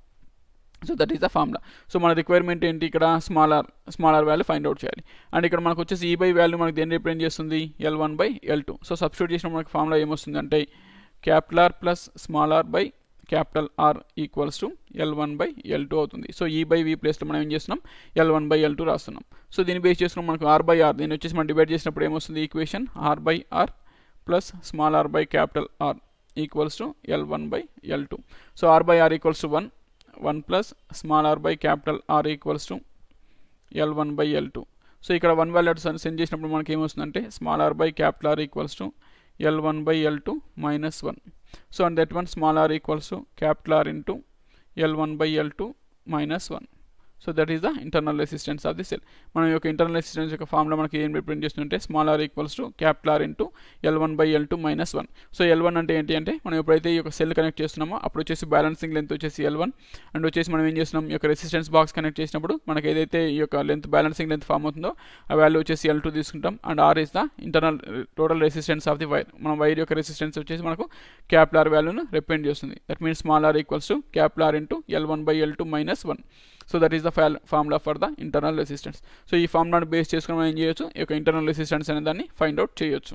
So that is the formula. So మన రిక్వైర్మెంట్ ఏంటి, ఇక్కడ small r value find out చేయాలి. అండ్ ఇక్కడ మనకు వచ్చేసి E/V వాల్యూ మనకి దేన్ని రిప్రజెంట్ చేస్తుంది, L1/L2. సో సబ్స్టిట్యూట్ చేసిన మనకి ఫార్ములా ఏమొస్తుంది అంటే capital R + small r/ capital R equals to L1/L2 అవుతుంది. సో ఈ బై వి ప్లేస్లో మనం ఏం చేస్తున్నాం, L1/L2 రాస్తున్నాం. సో దీన్ని బేస్ చేసుకున్నాం మనకు R/R, దీన్ని వచ్చేసి మనం డివైడ్ చేసినప్పుడు ఏమొస్తుంది equation R/R plus small r by capital R equals to L1/L2. So R/R equals to 1 plus small r by capital R equals to L1/L2. So ఇక్కడ 1 వాల్యూ సెండ్ చేసినప్పుడు మనకి ఏమొస్తుందంటే small r by capital R equals to L1/L2 minus 1. So and that one small r equals to capital R into L1/L2 minus 1. So that is the internal resistance of the cell. మనం యొక్క internal resistance యొక్క formula మనకి ఏం represent చేస్తుంటే small r equals to capital R into L1/L2 minus 1. So L1 అంటే ఏంటి అంటే మనం ఎప్పుడైతే ఈ యొక్క సెల్ కనెక్ట్ చేస్తున్నామో అప్పుడు వచ్చేసి బ్యాలెన్సింగ్ లెంత్ వచ్చేసి L1 అండ్ వచ్చేసి మనం ఏం చేస్తున్నాం ఈ యొక్క రెసిస్టెన్స్ బాక్స్ కనెక్ట్ చేసినప్పుడు మనకి ఏదైతే ఈ యొక్క లెంత్ బ్యాలెన్సింగ్ లెంత్ ఫామ్ అవుతుందో ఆ వాల్యూ వచ్చేసి L2 తీసుకుంటాం and R is the internal total resistance of the wire. మన వైర్ యొక్క రెసిస్టెన్స్ వచ్చేసి మనకు క్యాపిటల్ R వాల్యూను రిప్రజెంట్ చేస్తుంది. That means small r equals to capital R into L1/L2 minus 1. So that is the formula for the internal resistance. So ఈ ఫార్ములాను base చేసుకుని మనం ఏం చేయొచ్చు, ఈ యొక్క ఇంటర్నల్ రెసిస్టెన్స్ అనే దాన్ని ఫైండ్ అవుట్ చేయొచ్చు.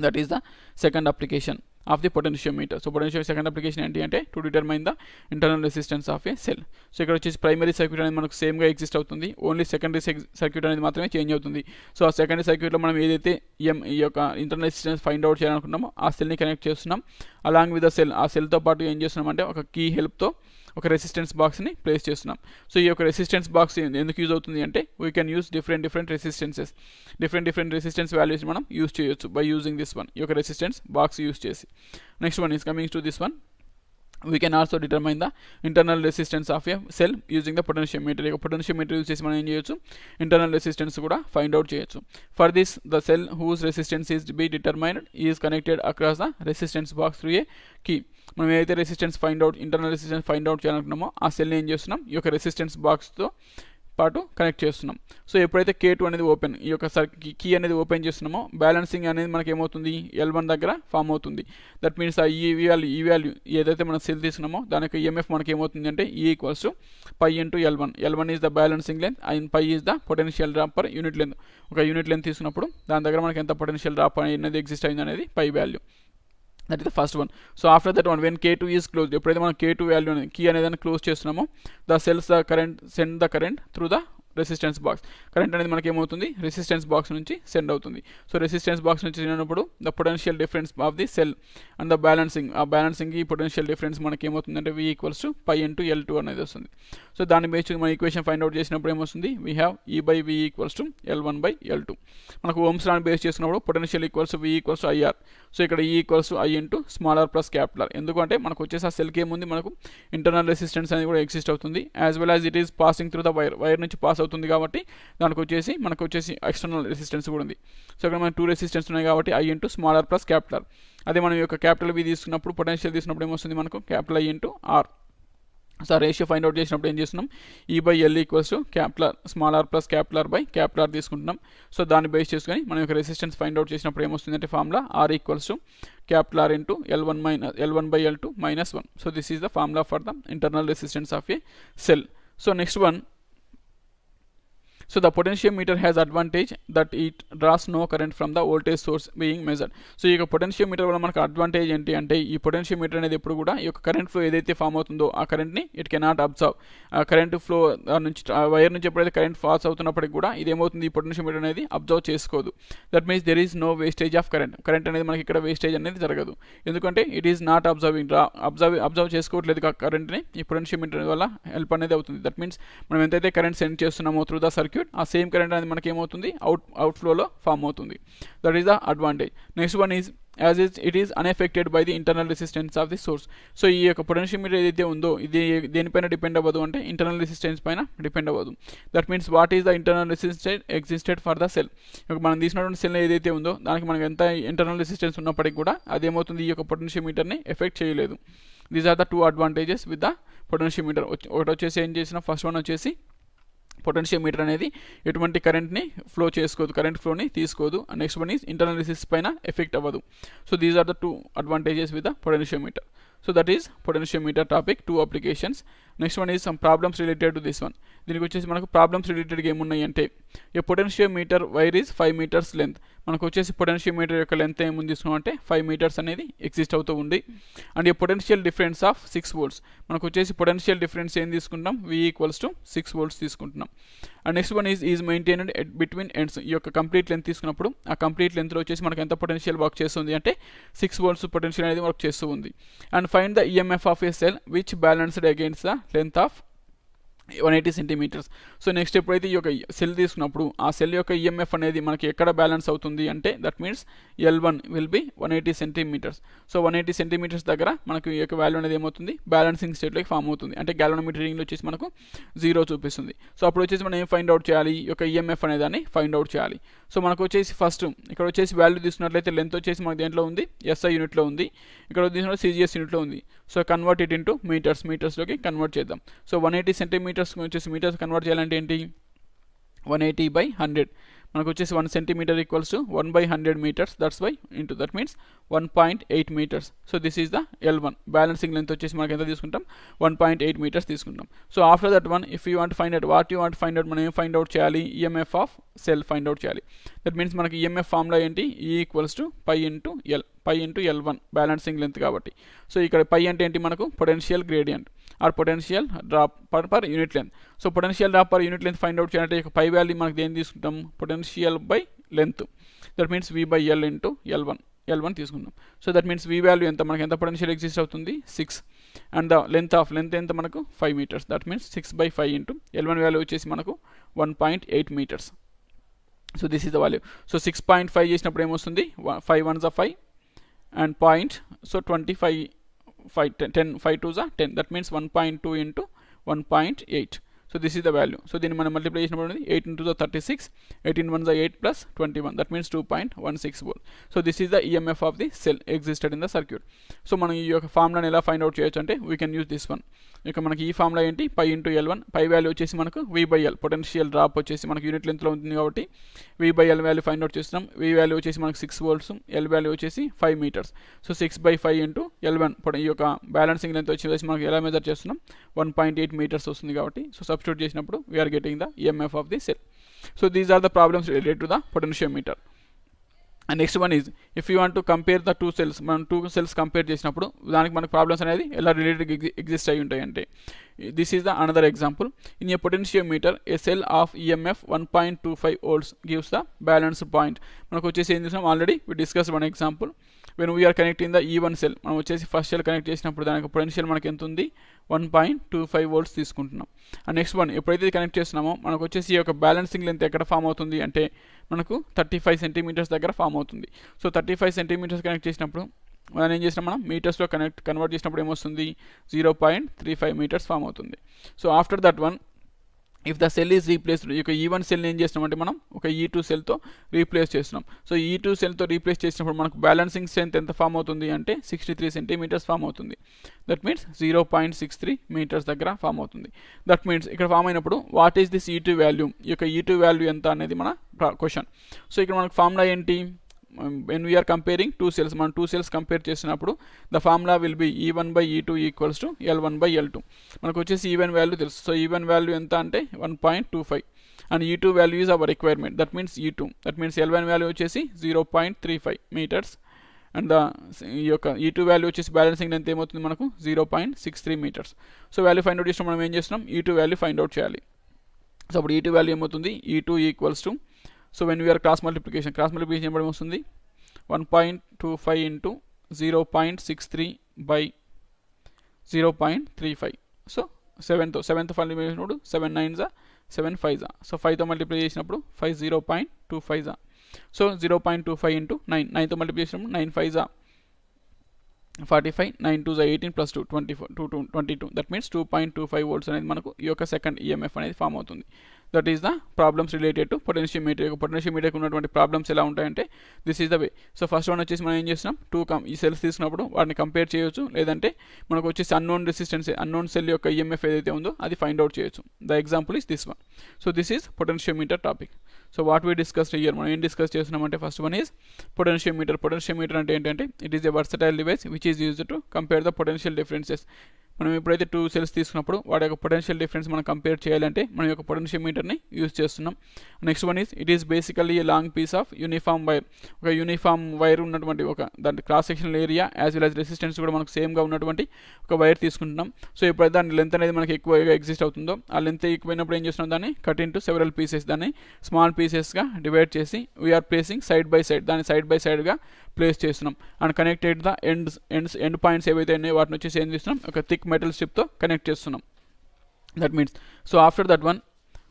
That is the second application of the potentiometer. So పొటెన్షియో సెకండ్ అప్లికేషన్ ఏంటి అంటే to determine the internal resistance of a cell. So ఇక్కడ వచ్చేసి ప్రైమరీ సర్క్యూట్ అనేది మనకు సేమ్గా ఎగ్జిస్ట్ అవుతుంది, ఓన్లీ సెకండరీ సర్క్యూట్ అనేది మాత్రమే చేంజ్ అవుతుంది. సో ఆ సెకండరీ సర్క్యూట్లో మనం ఏదైతే ఈ యొక్క ఇంటర్నల్ రెసిస్టెన్స్ ఫైండ్ అవుట్ చేయాలనుకున్నామో ఆ సెల్ని కనెక్ట్ చేస్తున్నాం. అలాంగ్ విత్ ద సెల్, ఆ సెల్తో పాటు ఏం చేస్తున్నాం అంటే ఒక కీ హెల్ప్తో ఒక రెసిస్టెన్స్ బాక్స్ని ప్లేస్ చేస్తున్నాం. సో ఈ యొక్క రెసిస్టెన్స్ బాక్స్ ఎందుకు యూజ్ అవుతుంది అంటే we can use different resistances, different resistance values మనం యూజ్ చేయొచ్చు బై యూజింగ్ దిస్ వన్, ఈ యొక్క రెసిస్టెన్స్ బాక్స్ యూజ్ చేసి. Next one is coming to this one, we can also determine the internal resistance of a cell using the potentiometer. ఈ potentiometer use చేసి మనం ఏం చేయొచ్చు, ఇంటర్నల్ రెసిస్టెన్స్ కూడా find out చేయొచ్చు. For this the cell whose resistance is be determined is connected across the resistance box through a key. మనం ఏదైతే resistance find out, internal resistance find out చేయాలనుకున్నామో ఆ సెల్ని ఏం చేస్తున్నాం ఈ యొక్క రెసిస్టెన్స్ బాక్స్తో పాటు కనెక్ట్ చేస్తున్నాం. సో ఎప్పుడైతే K2 అనేది ఓపెన్, ఈ యొక్క కీ అనేది ఓపెన్ చేస్తున్నామో బ్యాలెన్సింగ్ అనేది మనకి ఏమవుతుంది L1 దగ్గర ఫామ్ అవుతుంది. దట్ మీన్స్ ఆ ఈ వాల్యూ ఏదైతే మనం సెల్ తీసుకున్నామో దాని యొక్క ఈఎంఎఫ్ మనకి ఏమవుతుంది అంటే E equals to pi into L1. L1 is the balancing length and pi is the potential drop per unit length. ఒక యూనిట్ లెంత్ తీసుకున్నప్పుడు దాని దగ్గర మనకి ఎంత పొటెన్షియల్ డ్రాప్ అనేది ఎగ్జిస్ట్ అయింది అనేది pi value. That is the first one. So after that one when K2 is close, ఎప్పుడైతే మనం K2 వాల్యూ అనేది కీ అనేది క్లోజ్ చేస్తున్నామో the cells the current send the current through the resistance box. Current అనేది మనకి ఏమవుతుంది resistance box నుంచి send అవుతుంది. సో రెసిస్టెన్స్ బాక్స్ నుంచి సెండ్ అయినప్పుడు the potential difference of the cell and the balancing, ఆ బ్యాలెన్సింగ్ ఈ పొటెన్షియల్ డిఫరెన్స్ మనకి ఏమవుతుంది అంటే V equals to pi into L2 అనేది వస్తుంది. సో దాన్ని బేస్ మన ఈక్వేషన్ ఫైండ్ అవుట్ చేసినప్పుడు ఏమొస్తుంది, we have E/V equals to L1/L2. మనకు ఓమ్స్ లాని బేస్ చేసుకున్నప్పుడు potential equals to V equals to IR. So ఇక్కడ E equals to I into small r plus capital R. ఎందుకంటే మనకు వచ్చేసి ఆ సెల్కి ఏముంది మనకు ఇంటర్నల్ రెసిస్టెన్స్ అనేది కూడా ఎగ్జిస్ట్ అవుతుంది, as well as it is passing through the wire నుంచి పాస్ అవుతుంది కాబట్టి దానికి వచ్చేసి మనకు వచ్చేసి ఎక్స్టర్నల్ రెసిస్టెన్స్ కూడా ఉంది. సో ఇక్కడ మనకు 2 రెసిస్టెన్స్ ఉన్నాయి కాబట్టి I into small r plus capital R. అదే మనం యొక్క క్యాపిటల్ V తీసుకున్నప్పుడు పొటెన్షియల్ తీసుకున్నప్పుడు ఏమొస్తుంది మనకు capital I into R. So ratio find out చేసినప్పుడు ఏం చేస్తున్నాం E/L equals to capital small r plus capital R by capital R తీసుకుంటున్నాం. సో దాన్ని బేస్ చేసుకొని మనం యొక్క రెసిస్టెన్స్ ఫైండ్ అవుట్ చేసినప్పుడు ఏమొస్తుందంటే formula R equals to capital R into L1/L2 minus 1. So this is the formula for the internal resistance of a cell. So next one, so the potentiometer has advantage that it draws no current from the voltage source being measured. So ఈ యొక్క potentiometer వల్ల మనకు advantage ఏంటి అంటే ఈ potentiometer అనేది ఎప్పుడు కూడా ఈ యొక్క కరెంట్ ఫ్లో ఏదైతే ఫామ్ అవుతుందో ఆ కరెంట్ని ఇట్ కెనాట్ అబ్జర్వ్. ఆ కరెంట్ ఫ్లో నుంచి వైర్ నుంచి ఎప్పుడైతే కరెంట్ పాస్ అవుతున్నప్పటికి కూడా ఇదేమవుతుంది ఈ పొటెన్షియోమీటర్ అనేది అబ్జర్వ్ చేసుకోదు. That means there is no wastage of current అనేది మనకి ఇక్కడ వేస్టేజ్ అనేది జరగదు, ఎందుకంటే ఇట్ ఈస్ నాట్ అబ్జర్వ్ చేసుకోవట్లేదు కరెంట్ని ఈ పొటెన్షియోమీటర్ వల్ల హెల్ప్ అనేది అవుతుంది. దట్ మీన్స్ మనం ఎంతైతే కరెంట్ సెండ్ చేస్తున్నామో త్రూ ద సర్క్యూట్ ఆ సేమ్ కరెంట్ అనేది మనకి ఏమవుతుంది అవుట్ ఫ్లోలో ఫామ్ అవుతుంది. That is the advantage. Next one is as it is unaffected by the internal resistance of the source. So ఈ యొక్క పొటెన్షియోమీటర్ ఏదైతే ఉందో ఇది దేనిపైన డిపెండ్ అవ్వదు అంటే ఇంటర్నల్ రెసిస్టెన్స్ పైన డిపెండ్ అవ్వదు. That means what is the internal resistance existed for the cell. మనం తీసినటువంటి సెల్ ఏదైతే ఉందో దానికి మనకి ఎంత ఇంటర్నల్ రెసిస్టెన్స్ ఉన్నప్పటికీ కూడా అదేమవుతుంది ఈ యొక్క పొటెన్షియోమీటర్ని ఎఫెక్ట్ చేయలేదు. These are the 2 advantages with the potentiometer. ఒకటి వచ్చేసి ఏం చేసిన ఫస్ట్ వన్ వచ్చేసి పొటెన్షియోమీటర్ అనేది ఎటువంటి కరెంట్ని ఫ్లో చేసుకోదు, కరెంట్ ఫ్లోని తీసుకోదు. Next one is internal resistance పైన ఎఫెక్ట్ అవ్వదు. So these are the 2 advantages with the potentiometer. So that is potentiometer topic 2 applications. Next one is some problems related to this one. దీనికి వచ్చేసి మనకు problems రిలేటెడ్గా ఏమున్నాయి అంటే a potentiometer wire is 5 meters length. మనకు వచ్చేసి potentiometer యొక్క length ఏముంది తీసుకున్నామంటే 5 మీటర్స్ అనేది ఎగ్జిస్ట్ అవుతూ ఉంది. అండ్ ఈ పొటెన్షియల్ డిఫరెన్స్ ఆఫ్ 6 volts, మనకు వచ్చేసి పొటెన్షియల్ డిఫరెన్స్ ఏం తీసుకుంటాం, V ఈక్వల్స్ టు 6 volts తీసుకుంటున్నాం. And next one is maintained between ends. ఈ యొక్క కంప్లీట్ లెంత్ తీసుకున్నప్పుడు ఆ కంప్లీట్ లెంత్లో వచ్చేసి మనకు ఎంత పొటెన్షియల్ వర్క్ చేస్తుంది అంటే 6 volts పొటెన్షియల్ అనేది వర్క్ చేస్తూ ఉంది. And find the EMF of a cell which balanced against the length of 180 centimeters. So next ఎప్పుడైతే ఈ యొక్క సెల్ తీసుకున్నప్పుడు ఆ సెల్ యొక్క ఈఎంఎఫ్ అనేది మనకి ఎక్కడ బ్యాలెన్స్ అవుతుంది అంటే that means L1 will be 180 centimeters. So 180 centimeters దగ్గర మనకు ఈ యొక్క వాల్యూ అనేది ఏమవుతుంది, బ్యాలెన్సింగ్ స్టేట్లోకి ఫామ్ అవుతుంది. అంటే గ్యాల్వనోమీటర్ రీడింగ్లో వచ్చేసి మనకు 0 చూపిస్తుంది. సో అప్పుడు వచ్చేసి మనం ఏం ఫైండ్ అవుట్ చేయాలి, ఈ యొక్క ఈఎంఎఫ్ అనే దాన్ని ఫైండ్ అవుట్ చేయాలి. సో మనకు వచ్చేసి ఫస్ట్ ఇక్కడ వచ్చేసి వాల్యూ తీసుకున్నట్లయితే లెంత్ వచ్చేసి మనకు దేంట్లో ఉంది, SI యూనిట్లో ఉంది. ఇక్కడ తీసుకున్న CGS యూనిట్లో ఉంది. సో కన్వర్ట్ ఇట్ ఇంటూ మీటర్స్లోకి కన్వర్ట్ చేద్దాం. సో 180 centimeters వచ్చేసి మీటర్స్ కన్వర్ట్ చేయాలంటే ఏంటి, 180/100. మనకు వచ్చేసి 1 centimeter equals to 1/100 meters. That's why into that means 1.8 meters. So this is the L1. Balancing length వచ్చేసి మనకి ఎంత తీసుకుంటాం, 1.8 meters తీసుకుంటాం. So after that one if you want find out what you want find out, మనం ఏం find out చేయాలి, EMF of cell find out చేయాలి. That means మనకి ఈఎంఎఫ్ ఫార్ములా ఏంటి, E equals to π into L, π into L1 balancing length కాబట్టి. So ఇక్కడ π అంటే ఏంటి, మనకు potential gradient or potential drop per unit length. So potential drop per unit length find out చేయాలంటే ఇక పై వాల్యూ మనకి దేని తీసుకుంటాం, potential by length. That means V/L into L1 తీసుకుందాం. So that means V value ఎంత, మనకి ఎంత potential exist అవుతుంది, 6. అండ్ ద లెంత్ ఎంత మనకు 5 meters. That means 6/5 into L1 value వచ్చేసి మనకు 1.8 meters. So this is the value. So 6.5 చేసినప్పుడు ఏమొస్తుంది, 5 ones are 5 and point, so 25 5 2s are 10. That means 1.2 into 1.8. So this is the value. So దీన్ని మనం multiply చేసినప్పుడు 8 into the 36, 18 ones are 8 plus 21. That means 2.16 volt. So this is the EMF of the cell existed in the circuit. So మనం ఈ యొక్క ఫార్ములాని ఎలా find out చేయొచ్చు అంటే we can use this one. ఇక మనకి ఈ ఫార్ములా ఏంటి, π ఇంటూ L1. పై వాల్యూ వచ్చేసి మనకు V/L, పొటెన్షియల్ డ్రాప్ వచ్చేసి మనకు యూనిట్ లెంత్లో ఉంటుంది కాబట్టి V/L వాల్యూ ఫైండ్ అవుట్ చేస్తున్నాం. V వాల్యూ వచ్చేసి మనకు 6 volts, L వాల్యూ వచ్చేసి 5 meters. సో 6/5 ఇంటూ L1 ఈ యొక్క బ్యాలెన్సింగ్ లెంత్ వచ్చేసి మనకు ఎలా మెజర్ చేస్తున్నాం, 1.8 meters వస్తుంది కాబట్టి సో సబ్స్టిట్యూట్ చేసినప్పుడు we're getting the EMF of the cell. So these are the problems related to the potentiometer. And next one is if you want to compare the 2 cells, మనం 2 cells compare చేసినప్పుడు దానికి మనకు problems అనేది ఎలా related exist అయి ఉంటాయి అంటే this is the another example. In a potentiometer a cell of EMF 1.25 volts gives the balance point. మనకు వచ్చేసి ఏం చేసినాం, already we discuss one example. When we're connecting the E1 cell, మనం వచ్చేసి ఫస్ట్ సెల్ కనెక్ట్ చేసినప్పుడు దానికి potential మనకి ఎంత ఉంది, 1.25 volts తీసుకుంటున్నాం. అండ్ నెక్స్ట్ వన్ ఎప్పుడైతే కనెక్ట్ చేస్తున్నామో మనకు వచ్చేసి ఈ యొక్క బ్యాలెన్సింగ్ లెంత్ ఎక్కడ ఫామ్ అవుతుంది అంటే మనకు 35 centimeters దగ్గర ఫామ్ అవుతుంది. సో 35 centimeters కనెక్ట్ చేసినప్పుడు మనం ఏం చేసినాం, మనం మీటర్స్లో కన్వర్ట్ చేసినప్పుడు ఏమొస్తుంది, 0.35 meters ఫామ్ అవుతుంది. So after that one if the cell is replaced, ఇక E1 సెల్ని ఏం చేస్తున్నామంటే మనం ఒక E2 సెల్తో రీప్లేస్ చేస్తున్నాం. సో E2 సెల్తో రీప్లేస్ చేసినప్పుడు మనకు బ్యాలెన్సింగ్ స్ట్రెంత్ ఎంత ఫామ్ అవుతుంది అంటే 63 centimeters ఫామ్ అవుతుంది. దట్ మీన్స్ 0.63 meters దగ్గర ఫామ్ అవుతుంది. దట్ మీన్స్ ఇక్కడ ఫామ్ అయినప్పుడు what is this E2 value, ఈ యొక్క E2 వాల్యూ ఎంత అనేది మన క్వశ్చన్. సో ఇక్కడ మనకు ఫార్ములా ఏంటి, when we are comparing 2 cells, మనం 2 cells కంపేర్ చేసినప్పుడు the formula will be E1/E2 equals to L1/L2. మనకు వచ్చేసి E1 వాల్యూ తెలుసు. సో E1 వాల్యూ ఎంత అంటే 1.25 and E2 value is our requirement. That means E2. That means L1 value వచ్చేసి 0.35 meters and ఈ యొక్క E2 వాల్యూ వచ్చేసి బ్యాలెన్సింగ్ లెంత్ ఏమవుతుంది మనకు 0.63 meters. So value find out చేసిన మనం ఏం చేస్తున్నాం, E2 వాల్యూ ఫైండ్ అవుట్ చేయాలి. సో అప్పుడు E2 వాల్యూ ఏమవుతుంది, E2 equals to, so when we are cross multiplication ఏమడం వస్తుంది, 1.25 ఇంటూ 0.63 బై 0.35. సో 7తో మల్టిప్లై చేసినప్పుడు 7 9s 7 5s. సో 5తో మల్టిప్లై చేసినప్పుడు 5 0.25s. సో 0.25 ఇంటూ 9తో మల్టిప్లై చేసినప్పుడు 9 5s 45, 9 2s 18 plus 2 24 22. That means 2.25 volts అనేది మనకు ఈ యొక్క సెకండ్ EMF అనేది ఫామ్ అవుతుంది. That is the problems related to potentiometer. పొటెన్షియోమీటర్కి ఉన్నటువంటి ప్రాబ్లమ్స్ ఎలా ఉంటాయంటే this is the way. So first one వచ్చేసి మనం ఏం చేస్తున్నాం, ఈ సెల్స్ తీసుకున్నప్పుడు వాటిని కంపేర్ చేయొచ్చు, లేదంటే మనకు వచ్చేసి అన్నోన్ సెల్ యొక్క EMF ఏదైతే ఉందో అది ఫైండ్ అవుట్ చేయొచ్చు. The example is this one. So this is potentiometer topic. So what we discussed here, మనం ఏం డిస్కస్ చేస్తున్నామంటే first one is potentiometer. Potentiometer అంటే ఏంటంటే it is a versatile device which is used to compare the potential differences. మనం ఎప్పుడైతే 2 cells తీసుకున్నప్పుడు వాటి యొక్క పొటెన్షియల్ డిఫరెన్స్ మనం కంపేర్ చేయాలంటే మనం యొక్క పొటెన్షియోమీటర్ని యూజ్ చేస్తున్నాం. Next one is it is basically a long piece of uniform wire. ఒక యూనిఫామ్ వైర్ ఉన్నటువంటి ఒక దాని cross sectional area as well as resistance కూడా మనకు సేమ్గా ఉన్నటువంటి ఒక వైర్ తీసుకుంటున్నాం. సో ఎప్పుడైతే దాని లెంత్ అనేది మనకి ఎక్కువగా ఎగ్జిస్ట్ అవుతుందో ఆ లెంత్ ఎక్కువైనప్పుడు ఏం చేస్తున్నాం, దాన్ని కట్ ఇంటూ సెవెరల్ పీసెస్, దాన్ని స్మాల్ పీసెస్గా డివైడ్ చేసి we're placing side by side, దాన్ని సైడ్ బై సైడ్గా ప్లేస్ చేస్తున్నాం. And connected the end points ఏవైతే ఉన్నాయో వాటిని వచ్చేసి ఏం చేస్తున్నాం, ఒక థిక్ మెటల్ స్ట్రిప్తో కనెక్ట్ చేస్తున్నాం. That means so after that one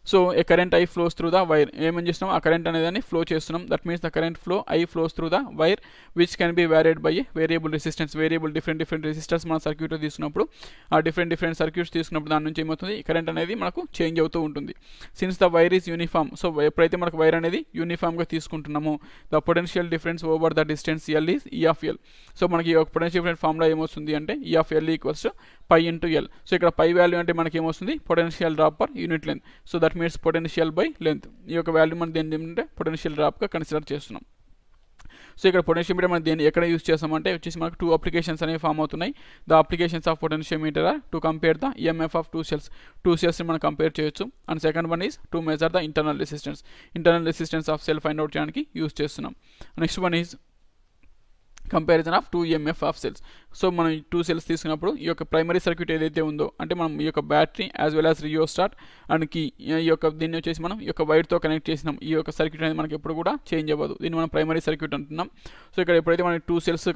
so a current I flows through the wire. ఏమని చేస్తున్నాం, ఆ కరెంట్ అనేదాన్ని ఫ్లో చేస్తున్నాం. That means the current flow I flows through the wire which can be varied by A variable resistance. Variable different resistors మన circuit తీసుకున్నప్పుడు ఆ different circuits తీసుకున్నప్పుడు దాని నుంచి ఏమవుతుంది, కరెంట్ అనేది మనకు చేంజ్ అవుతూ ఉంటుంది. Since the wire is uniform, so ఎప్పుడైతే మనకు వైర్ అనేది యూనిఫామ్గా తీసుకుంటున్నామో the potential difference over the distance L is E of L. So మనకి ఒక పొటెన్షియల్ డిఫరెన్స్ ఫార్ములా ఏమొస్తుంది అంటే E of L equals to pi into L. So ఇక్కడ పై వాల్యూ అంటే మనకి ఏమొస్తుంది, potential drop per unit length. So that means potential by length. ఈ యొక్క వాల్యూ మనం దేని ఏంటంటే పొటెన్షియల్ డ్రాప్గా కన్సిడర్ చేస్తున్నాం. సో ఇక్కడ పొటెన్షియోమీటర్ మనం దేని ఎక్కడ యూజ్ చేస్తామంటే వచ్చేసి మనకు 2 అప్లికేషన్స్ అనేవి ఫామ్ అవుతున్నాయి. The applications of potentiometer are to compare the EMF of 2 సెల్స్ని మనం కంపేర్ చేయొచ్చు. And second one is to measure the internal resistance of cell find out చేయడానికి యూజ్ చేస్తున్నాం. Next one is comparison of 2 EMF of cells. So మనం 2 cells తీసుకున్నప్పుడు ఈ యొక్క primary circuit ఏదైతే ఉందో అంటే మనం ఈ యొక్క battery as well as rheostat and key ఈ యొక్క దీన్ని వచ్చేసి మనం ఈ యొక్క వైర్తో కనెక్ట్ చేసినాం. ఈ యొక్క సర్క్యూట్ అనేది మనకి ఎప్పుడు కూడా చేంజ్ అవ్వదు. దీన్ని మనం ప్రైమరీ సర్క్యూట్ అంటున్నాం. సో ఇక్కడ ఎప్పుడైతే మనం 2 సెల్స్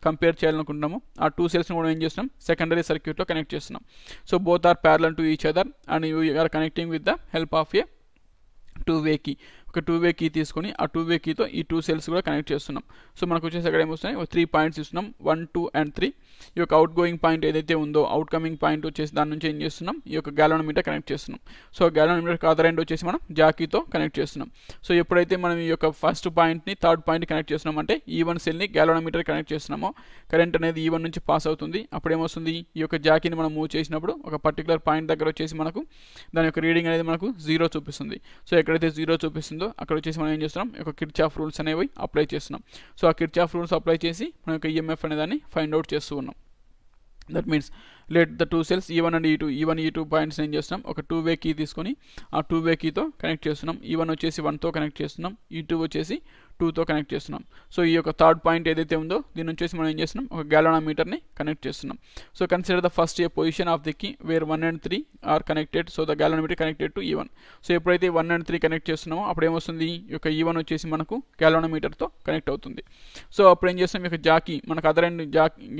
కంపేర్ చేయాలనుకుంటున్నామో ఆ 2 సెల్స్ని మనం ఏం చేస్తున్నాం, సెకండరీ సర్క్యూట్లో కనెక్ట్ చేస్తున్నాం. So both are parallel to each other and you are connecting with the help of a 2-way key. ఒక 2-way కీ తీసుకొని ఆ 2-way కీతో ఈ 2 సెల్స్ కూడా కనెక్ట్ చేస్తున్నాం. సో మనకు వచ్చేసి అక్కడ ఏమొస్తున్నాయి, 3 పాయింట్స్ ఇస్తున్నాం, 1, 2 and 3. ఈ యొక్క అవుట్ గోయింగ్ పాయింట్ ఏదైతే ఉందో అవుట్ కమింగ్ పాయింట్ వచ్చేసి దాని నుంచి ఏం చేస్తున్నాం, ఈ యొక్క గ్యాలోనోమీటర్ కనెక్ట్ చేస్తున్నాం. సో గ్యాలోనోమీటర్ అదర్ ఎండ్ వచ్చేసి మనం జాకీతో కనెక్ట్ చేస్తున్నాం. సో ఎప్పుడైతే మనం ఈ యొక్క ఫస్ట్ పాయింట్ని థర్డ్ పాయింట్ కనెక్ట్ చేస్తున్నాం అంటే E1 సెల్ని గ్యాలోనోమీటర్ కనెక్ట్ చేస్తున్నామో కరెంట్ అనేది E1 నుంచి పాస్ అవుతుంది. అప్పుడు ఏమొస్తుంది, ఈ యొక్క జాకీని మనం మూవ్ చేసినప్పుడు ఒక పర్టికులర్ పాయింట్ దగ్గర వచ్చేసి మనకు దాని యొక్క రీడింగ్ అనేది మనకు 0 చూపిస్తుంది. సో ఎక్కడైతే 0 చూపిస్తుందో అక్కడ వచ్చేసి మనం ఏం చేస్తున్నాం, ఒక కిర్చాఫ్ రూల్స్ అనేవి అప్లై చేస్తున్నాం. సో ఆ కిర్చాఫ్ రూల్స్ అప్లై చేసి మన యొక్క ఈఎంఎఫ్ అనే దాన్ని ఫైండ్ అవుట్ చేస్తూ ఉన్నాం. That means let the 2 cells E1 and E2 points ఏం చేస్తున్నాం, ఒక 2-way కీ తీసుకొని ఆ 2-way కీతో కనెక్ట్ చేస్తున్నాం. E1 వచ్చేసి 1తో కనెక్ట్ చేస్తున్నాం, E2 వచ్చేసి 2తో కనెక్ట్ చేస్తున్నాం. సో ఈ యొక్క థర్డ్ పాయింట్ ఏదైతే ఉందో దీని వచ్చేసి మనం ఏం చేస్తున్నాం, ఒక గ్యాలోనోమీటర్ని కనెక్ట్ చేస్తున్నాం. So consider the first a position of the key where 1 and 3 are connected. So the galvanometer connected to E1. So ఎప్పుడైతే 1 and 3 కనెక్ట్ చేస్తున్నామో అప్పుడు ఏమొస్తుంది, ఈ యొక్క E1 వచ్చేసి మనకు గ్యాలోనోమీటర్తో కనెక్ట్ అవుతుంది. సో అప్పుడు ఏం చేస్తాం, ఈ యొక్క జాకీ మనకు అదర్ ఎండ్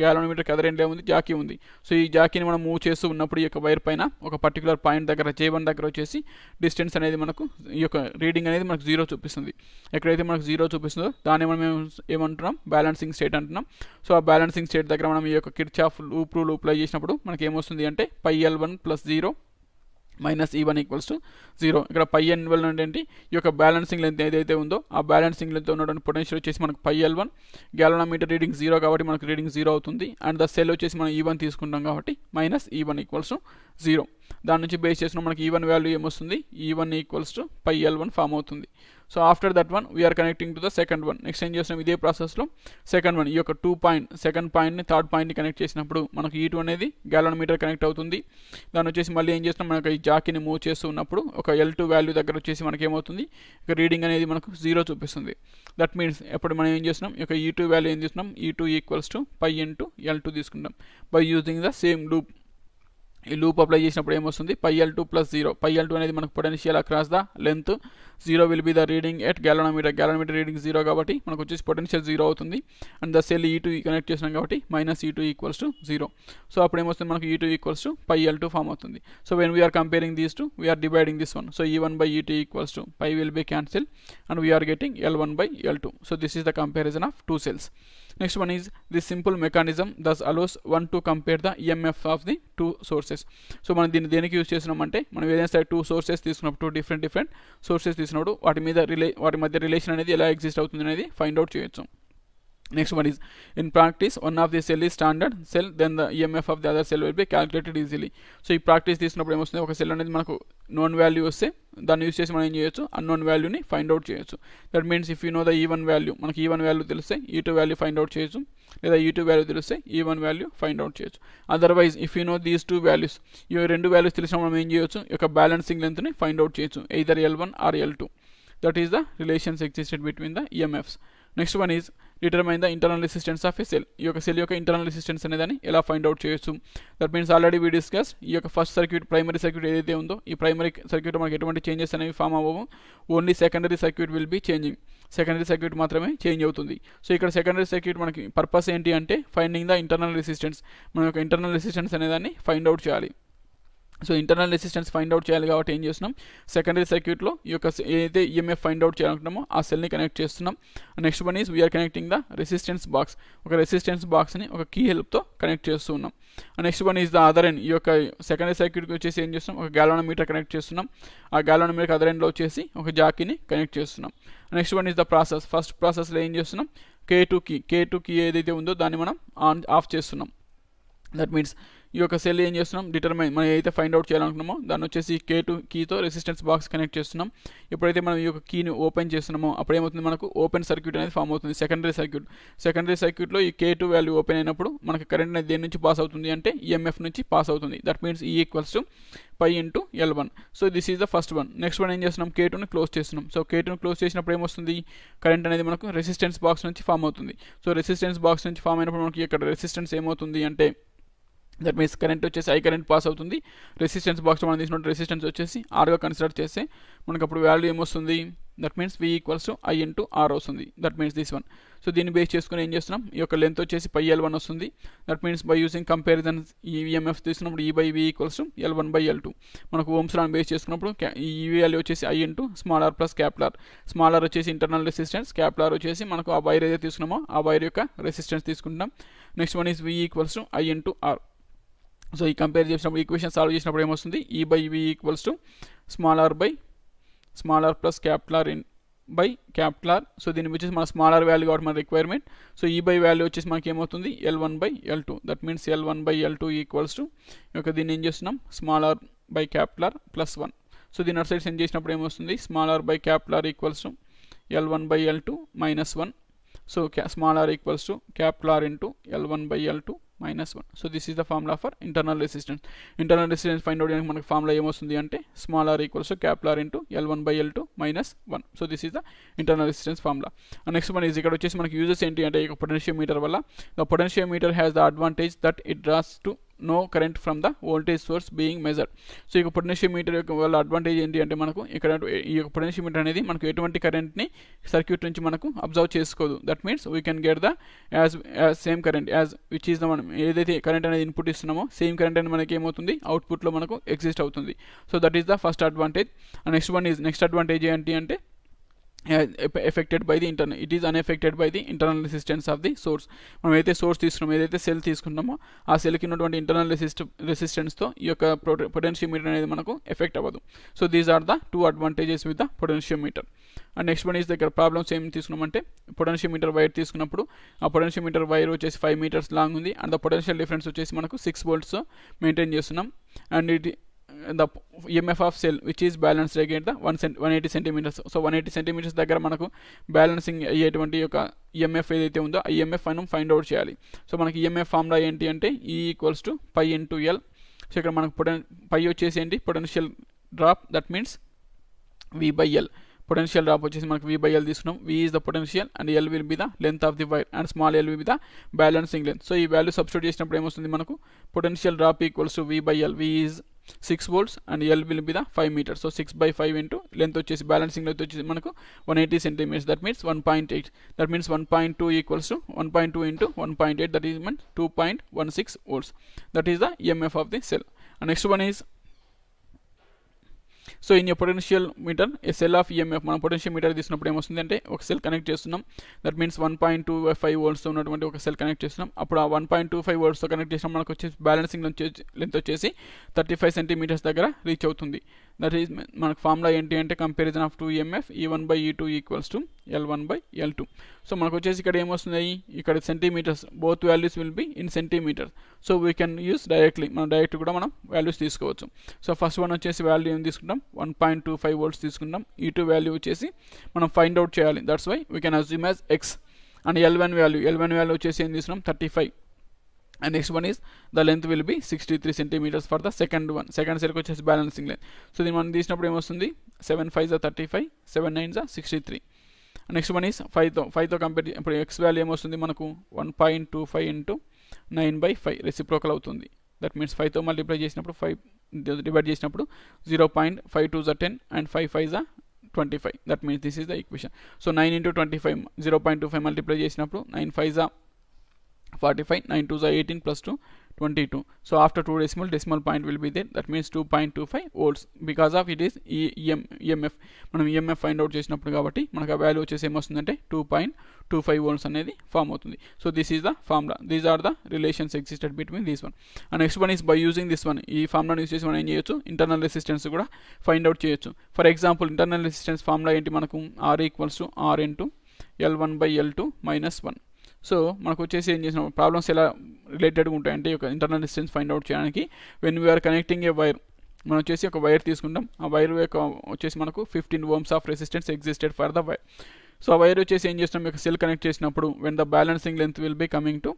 గ్యాలోనోమీటర్కి అదర్ ఎండ్ ఏముంది, జాకీ ఉంది. సో ఈ జాకీని మనం మూవ్ చేస్తూ ఉన్నప్పుడు ఈ యొక్క వైర్ పైన ఒక పర్టికులర్ పాయింట్ దగ్గర J1 దగ్గర వచ్చేసి డిస్టెన్స్ అనేది మనకు ఈ యొక్క రీడింగ్ అనేది మనకు 0 చూపిస్తుంది. ఎక్కడైతే మనకు 0 చూపిస్తుందో దాన్ని మనం ఏమంటున్నాం, బ్యాలెన్సింగ్ స్టేట్ అంటున్నాం. సో ఆ బ్యాలెన్సింగ్ స్టేట్ దగ్గర మనం ఈ యొక్క కిర్చాఫ్ లూప్ రూల్ అప్లై చేసినప్పుడు మనకి ఏమొస్తుంది అంటే πL1 + 0 - E1 = 0. ఇక్కడ πN1 అంటే ఏంటి, ఈ యొక్క బ్యాలెన్సింగ్ లెంత్ ఏదైతే ఉందో ఆ బ్యాలెన్సింగ్ లెంత్ ఉన్నటువంటి పొటెన్షియల్ వచ్చేసి మనకు πL1. గ్యాలోనోమీటర్ రీడింగ్ 0 కాబట్టి మనకు రీడింగ్ 0 అవుతుంది. అండ్ ద సెల్ వచ్చేసి మనం E1 తీసుకుంటాం కాబట్టి -E1 = 0. దాని నుంచి బేస్ చేసిన మనకి E1 వాల్యూ ఏమొస్తుంది, E1 = πL1 ఫామ్ అవుతుంది. So after that one we're connecting to the second one. Next ఏం చేస్తున్నాం, ఇదే ప్రాసెస్లో సెకండ్ వన్ ఈ యొక్క సెకండ్ పాయింట్ని థర్డ్ పాయింట్ని కనెక్ట్ చేసినప్పుడు మనకు E2 అనేది గ్యాలోనోమీటర్ కనెక్ట్ అవుతుంది. దాని వచ్చేసి మళ్ళీ ఏం చేస్తున్నాం, మనకు ఈ జాకీని మూవ్ చేస్తూ ఉన్నప్పుడు ఒక L2 వాల్యూ దగ్గర వచ్చేసి మనకి ఏమవుతుంది, ఇక రీడింగ్ అనేది మనకు 0 చూపిస్తుంది. దట్ మీన్స్ ఎప్పుడు మనం ఏం చేస్తున్నాం, ఇక E2 వాల్యూ ఏం చేస్తున్నాం, E2 = π × L2 తీసుకుంటాం by using the same loop. ఈ లూప్ అప్లై చేసినప్పుడు ఏమొస్తుంది, πL2 + 0. πL2 అనేది మనకు potential across the length. 0 will be the reading at galvanometer reading 0 కాబట్టి మనకు వచ్చేసి పొటెన్షియల్ 0 అవుతుంది. And the cell E2 connect చేసినాం కాబట్టి -E2 = 0. సో అప్పుడు ఏమొస్తుంది, మనకు E2 = πL2 ఫామ్ అవుతుంది. So when we are comparing these two we are dividing this one. So E1 / E2 = π will be cancel and we are getting L1 / L2. So this is the comparison of 2 cells. Next one is this simple mechanism thus allows one to compare the EMF of the 2 sources. So మనం దీన్ని దేనికి use చేస్తున్నామంటే మనం ఏదైనా సరే 2 sources తీసుకున్నప్పుడు different sources తీసుకున్నప్పుడు వాటి మధ్య రిలేషన్ అనేది ఎలా ఎగ్జిస్ట్ అవుతుంది అనేది ఫైండ్ అవుట్ చేయొచ్చు. Next one is, in practice, one of the cell is standard cell, then the EMF of the other cell will be calculated easily. So ఈ ప్రాక్టీస్ తీసుకున్నప్పుడు ఏమొస్తుంది, ఒక సెల్ అనేది మనకు నోన్ వాల్యూ వస్తే దాన్ని యూస్ చేసి మనం ఏం చేయొచ్చు, అన్నోన్ వాల్యూని ఫైండ్ అవుట్ చేయొచ్చు. That means if you know the E1 value, మనకి E1 వాల్యూ తెలిస్తే E2 వాల్యూ ఫైండ్ అవుట్ చేయొచ్చు, లేదా E2 వాల్యూ తెలిస్తే E1 వాల్యూ ఫైండ్ అవుట్ చేయొచ్చు. Otherwise if you know these two values, ఈ రెండు వాల్యూస్ తెలిసిన మనం ఏం చేయొచ్చు, ఈ యొక్క బ్యాలెన్సింగ్ లెంత్ని ఫైండ్ అవుట్ చేయొచ్చు, either L1 or L2. That is the relations existed between the EMFs. Next one is, determine the internal resistance of a cell. ఈ యొక్క సెల్ యొక్క ఇంటర్నల్ రెసిస్టెన్స్ అనేదాన్ని ఎలా ఫైండ్ అవుట్ చేయొచ్చు. That means already we discuss, ఈ యొక్క first circuit primary circuit ఏదైతే ఉందో, ఈ ప్రైమరీ సర్క్యూట్ మనకి ఎటువంటి చేంజెస్ అనేవి ఫామ్ అవ్వవు, only secondary circuit will be changing. Secondary circuit మాత్రమే చేంజ్ అవుతుంది. సో ఇక్కడ సెకండరీ సర్క్యూట్ మనకి పర్పస్ ఏంటి అంటే ఫైండింగ్ ద ఇంటర్నల్ రెసిస్టెన్స్. మన యొక్క ఇంటర్నల్ రెసిస్టెన్స్ అనేదాన్ని ఫైండ్ అవుట్ చేయాలి. So internal resistance find out చేయాలి కాబట్టి ఏం చేస్తున్నాం, సెకండరీ సర్క్యూట్లో ఈ యొక్క ఏదైతే ఈఎంఎఫ్ ఫైండ్ అవుట్ చేయాలనుకుంటున్నామో ఆ సెల్ని కనెక్ట్ చేస్తున్నాం. Next one is, we're connecting the resistance box. ఒక రెసిస్టెన్స్ బాక్స్ని ఒక కీ హెల్ప్తో కనెక్ట్ చేస్తూ ఉన్నాం. Next one is the other end. ఈ యొక్క సెకండరీ సర్క్యూట్కి వచ్చేసి ఏం చేస్తున్నాం, ఒక గ్యాలోనోమీటర్ కనెక్ట్ చేస్తున్నాం. ఆ గ్యాలోనోమీటర్ అదర్ ఎండ్లో వచ్చేసి ఒక జాకీని కనెక్ట్ చేస్తున్నాం. Next one is the process. First ప్రాసెస్లో ఏం చేస్తున్నాం, K2 కీ ఏదైతే ఉందో దాన్ని మనం ఆఫ్ చేస్తున్నాం. దట్ మీన్స్ ఈ యొక్క సెల్ ఏం చేస్తున్నాం, డిటర్మైన్ మనం ఏదైతే ఫైండ్ అవుట్ చేయాలనుకున్నామో దాన్ని వచ్చేసి K2 కీతో రెసిస్టెన్స్ బాక్స్ కనెక్ట్ చేస్తున్నాం. ఎప్పుడైతే మనం ఈ యొక్క కీని ఓపెన్ చేస్తున్నామో అప్పుడు ఏమవుతుంది, మనకు ఓపెన్ సర్క్యూట్ అనేది ఫామ్ అవుతుంది, సెకండరీ సర్క్యూట్. సెకండరీ సర్క్యూట్లో ఈ K2 వాల్యూ ఓపెన్ అయినప్పుడు మనకి కరెంట్ అనేది దేని నుంచి పాస్ అవుతుంది అంటే EMF నుంచి పాస్ అవుతుంది. That means E equals to π into L1. So this is the first one. Next one ఏం చేస్తున్నాం, K2ని క్లోజ్ చేస్తున్నాం. సో K2ని క్లోజ్ చేసినప్పుడు ఏమొస్తుంది, కరెంట్ అనేది మనకు రెసిస్టెన్స్ బాక్స్ నుంచి ఫామ్ అవుతుంది. సో రెసిస్టెన్స్ బాక్స్ నుంచి ఫామ్ అయినప్పుడు మనకి ఇక్కడ రెసిస్టెన్స్ ఏమవుతుంది అంటే, దట్ మీన్స్ కరెంట్ వచ్చేసి ఐ కరెంట్ పాస్ అవుతుంది. రెసిస్టెన్స్ బాక్స్లో మనం తీసుకుంటే రెసిస్టెన్స్ వచ్చేసి ఆర్గా కన్సిడర్ చేస్తే మనకు అప్పుడు వాల్యూ ఏమొస్తుంది, that means V equals to I into R వస్తుంది. That means this one. So దీన్ని బేస్ చేసుకుని ఏం చేస్తున్నాం, ఈ యొక్క లెంత్ వచ్చేసి πL1 వస్తుంది. That means by using comparison ఈ EMF తీసుకున్నప్పుడు E/V ఈక్వల్స్ టు L1/L2. మనకు ఓమ్స్ లాని బేస్ చేసుకున్నప్పుడు ఈ వాల్యూ వచ్చేసి I into small r plus capital R. Small r వచ్చేసి ఇంటర్నల్ రెసిస్టెన్స్, క్యాపిటల్ ఆర్ వచ్చేసి మనకు ఆ వైర్ ఏదైతే తీసుకున్నామో ఆ వైర్ యొక్క రెసిస్టెన్స్ తీసుకుంటాం. Next one is V equals to I into R. So ఈ కంపేర్ చేసినప్పుడు ఈక్వేషన్ సాల్వ్ చేసినప్పుడు ఏమొస్తుంది, E/V equals to small r plus capital R by capital R. So దీన్ని వచ్చేసి మన స్మాల్ ఆర్ వాల్యూ కాబట్టి మన రిక్వైర్మెంట్. సో E/V వాల్యూ వచ్చేసి మనకి ఏమవుతుంది, L1/L2. That means L1/L2 equals to దీన్ని ఏం చేస్తున్నాం, small r by capital R plus 1. So దీని అటు సైడ్ సెండ్ చేసినప్పుడు ఏమొస్తుంది, small r by capital R equals to L1/L2 minus 1. So small r equals to capital R into L1/L2 minus 1. So this is the formula for internal resistance. Internal resistance find out చేయడానికి మనకు formula ఏమొస్తుంది అంటే small r equals to capital R into L1/L2 minus 1. So this is the internal resistance formula. Next one is, ఇక్కడ వచ్చేసి మనకి uses ఏంటి అంటే, ఈ పొటెన్షియోమీటర్ వల్ల the potentiometer has the advantage that it draws to no current from the voltage source being measured. So ఈ potentiometer యొక్క వల్ల అడ్వాంటేజ్ ఏంటి అంటే, మనకు ఇక్కడ ఈ యొక్క పొటెన్షియోమీటర్ అనేది మనకు ఎటువంటి కరెంట్ని సర్క్యూట్ నుంచి మనకు అబ్జర్వ్ చేసుకోదు. That means we can get the as same current as which is the మనం ఏదైతే కరెంట్ అనేది ఇన్పుట్ ఇస్తున్నామో సేమ్ కరెంట్ అనేది మనకి ఏమవుతుంది, అవుట్పుట్లో మనకు ఎగ్జిస్ట్ అవుతుంది. So that is the first advantage. Next one is, next advantage ఏంటి అంటే, affected by the internal, it is unaffected by the internal resistance of the source. మనం ఏదైతే సోర్స్ తీసుకున్నామో, ఏదైతే సెల్ తీసుకుంటామో ఆ సెల్కి ఉన్నటువంటి ఇంటర్నల్ రెసిస్టెన్స్తో ఈ యొక్క పొటెన్షియోమీటర్ అనేది మనకు ఎఫెక్ట్ అవ్వదు. So these are the two advantages with the potentiometer. And next one is, దగ్గర ప్రాబ్లమ్స్ ఏం తీసుకున్నామంటే, పొటెన్షియోమీటర్ వైర్ తీసుకున్నప్పుడు ఆ పొటెన్షియోమీటర్ వైర్ వచ్చేసి 5 meters లాంగ్ ఉంది అండ్ ద పొటెన్షియల్ డిఫరెన్స్ వచ్చేసి మనకు 6 volts మెయింటైన్ చేస్తున్నాం. And the EMF of cell which is balanced against the 180 centimeters. So 180 centimeters దగ్గర మనకు బ్యాలెన్సింగ్ అయ్యేటువంటి యొక్క EMF ఏదైతే ఉందో ఆ EMF మనం ఫైండ్ అవుట్ చేయాలి. సో మనకి EMF ఫార్ములా ఏంటి అంటే, E equals to π into L. So ఇక్కడ మనకు π వచ్చేసి ఏంటి, potential drop. That means V/L. Potential drop వచ్చేసి మనకు V/L తీసుకున్నాం. V is the potential and L will be the length of the wire and small L will be the balancing length. So ఈ value substitute చేసినప్పుడు ఏమొస్తుంది, మనకు potential drop equals to V/L. V is 6 volts and L will be the 5 meters. So 6/5 into length వచ్చేసి balancing length వచ్చేసి మనకు 180 centimeters. That means 1.8. That means 1.2 equals to 1.2 into 1.8. That is meant 2.16 volts. That is the EMF of the cell. And next one is, so in potential meter a cell of EMF. మనం potential meter తీసుకున్నప్పుడు ఏమొస్తుంది అంటే, ఒక cell connect చేస్తున్నాం. That means 1.25 volts ఉన్నటువంటి ఒక cell connect చేస్తున్నాం. అప్పుడు ఆ 1.25 volts కనెక్ట్ చేసినప్పుడు మనకు వచ్చేసి బ్యాలెన్సింగ్ లెంత్ వచ్చేసి 35 centimeters దగ్గర రీచ్ అవుతుంది. దట్ ఈస్ మనకు ఫార్ములా ఏంటి అంటే comparison of 2 EMF E1 by E2 equals to L1 by L2. So మనకు వచ్చేసి ఇక్కడ ఏమొస్తున్నాయి, ఇక్కడ centimetres, both values will be in centimetres. So we can use directly, మనం డైరెక్ట్ కూడా మనం వాల్యూస్ తీసుకోవచ్చు. సో ఫస్ట్ వన్ వచ్చేసి వాల్యూ ఏం తీసుకుంటాం, 1.25 volts తీసుకుంటాం. E2 వాల్యూ వచ్చేసి మనం ఫైండ్ అవుట్ చేయాలి, that's why we can assume as X. And L1 value వచ్చేసి ఏం తీసుకున్నాం, 35. And next one is the length will be 63 centimeters for the second one. Second cell వచ్చేసి బ్యాలెన్సింగ్ లెంత్. సో దీన్ని మనం తీసినప్పుడు ఏమొస్తుంది, 7 5s are 35, 7 9s are 63. Next one is 5తో compare. ఇప్పుడు ఎక్స్ వాల్యూ ఏమొస్తుంది మనకు, 1.25 into 9/5 రెసిప్రోకల్ అవుతుంది. దట్ మీన్స్ 5తో మల్టిప్లై చేసినప్పుడు, 5 డివైడ్ చేసినప్పుడు 0.52s are 10 and 5 5s are 25. That means this is the equation. So 9 into 25, 0.25 multiply చేసినప్పుడు 9 5s are 45, 9 2s are 18 plus 2 22. So after 2 decimal point will be there, that means 2.25 volts because of it is EMF. మనం EMF find out చేసినప్పుడు కాబట్టి మనకు ఆ value వచ్చేసి ఏమొస్తుందంటే 2.25 volts అనేది form అవుతుంది. So this is the formula, these are the relations existed between this one. And next one is by using this one. ఈ ఫార్ములాని యూస్ చేసి మనం ఏం చేయొచ్చు, ఇంటర్నల్ రెసిస్టెన్స్ కూడా ఫైండ్ అవుట్ చేయొచ్చు. For example internal resistance formula ఏంటి మనకు, R equals to R into L1 by L2 minus 1. So మనకు వచ్చేసి ఏం చేసినాం, ప్రాబ్లమ్స్ ఎలా రిలేటెడ్గా ఉంటాయంటే ఒక ఇంటర్నల్ రెసిస్టెన్స్ ఫైండ్ అవుట్ చేయడానికి when we're connecting a wire, మనం వచ్చేసి ఒక వైర్ తీసుకుంటాం. ఆ వైర్ యొక్క వచ్చేసి మనకు 15 ohms of resistance existed for the wire. So ఆ వైర్ వచ్చేసి ఏం చేస్తున్నాం, ఒక సెల్ కనెక్ట్ చేసినప్పుడు when the balancing length will be coming to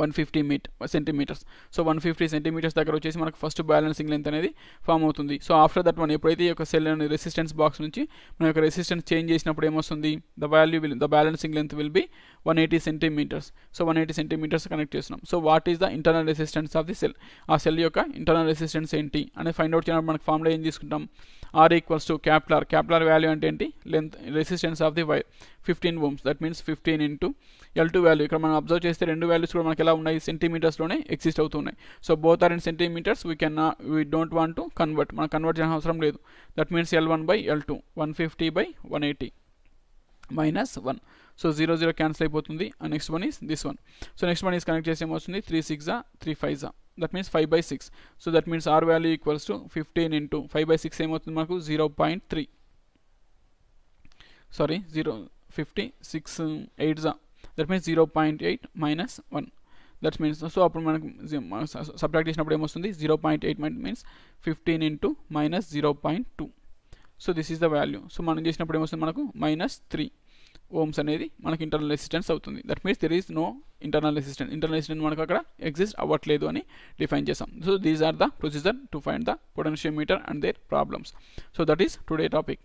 150 centimeters. So 150 centimeters దగ్గర వచ్చేసి మనకు ఫస్ట్ బ్యాలెన్సింగ్ లెంత్ అనేది ఫామ్ అవుతుంది. సో ఆఫ్టర్ దట్ వన్ ఎప్పుడైతే ఈ యొక్క సెల్ రెసిస్టెన్స్ బాక్స్ నుంచి మన యొక్క రెసిస్టెన్స్ చేంజ్ చేసినప్పుడు ఏమొస్తుంది, the balancing length will be 180 centimeters. So 180 centimeters connect చేస్తున్నాం. So what is the internal resistance of the cell, ఆ సెల్ యొక్క ఇంటర్నల్ రెసిస్టెన్స్ ఏంటి అనేది ఫైండ్ అవుట్ చేయడానికి మనకు ఫార్ములా ఏం తీసుకుంటాం, R equals to capital value అంటే ఏంటి, length resistance of the wire 15 ohms. That means 15 into L2 value. ఇక్కడ మనం అబ్జర్వ్ చేస్తే రెండు వాల్యూస్ కూడా మనకి ఎలా ఉన్నాయి, సెంటీమీటర్స్లోనే ఎగ్జిస్ట్ అవుతున్నాయి. So both are in centimetres, we don't want to convert, మనం కన్వర్ట్ చేయడం అవసరం లేదు. That means L1 by L2 150/180 minus 1. So 0 0 cancel అయిపోతుంది. And next one is this one. So next one is connect చేసి ఏమొస్తుంది, 3 6 3 5. That means 5/6. So that means R value equals to 15 into 5/6 ఏమవుతుంది మనకు 0.3. Sorry 56 8s. That means 0.8 minus 1. That means so అప్పుడు మనకు subtract చేసినప్పుడు ఏమొస్తుంది, 0.8 means 15 into minus 0.2. సో this is the value. So మనం చేసినప్పుడు ఏమొస్తుంది మనకు -3 ohms అనేది మనకి ఇంటర్నల్ రెసిస్టెన్స్ అవుతుంది. That means there is no internal resistance మనకు అక్కడ ఎగ్జిస్ట్ అవ్వట్లేదు అని డిఫైన్ చేసాం. So these are the procedure to find the potentiometer and their problems. So that is today topic.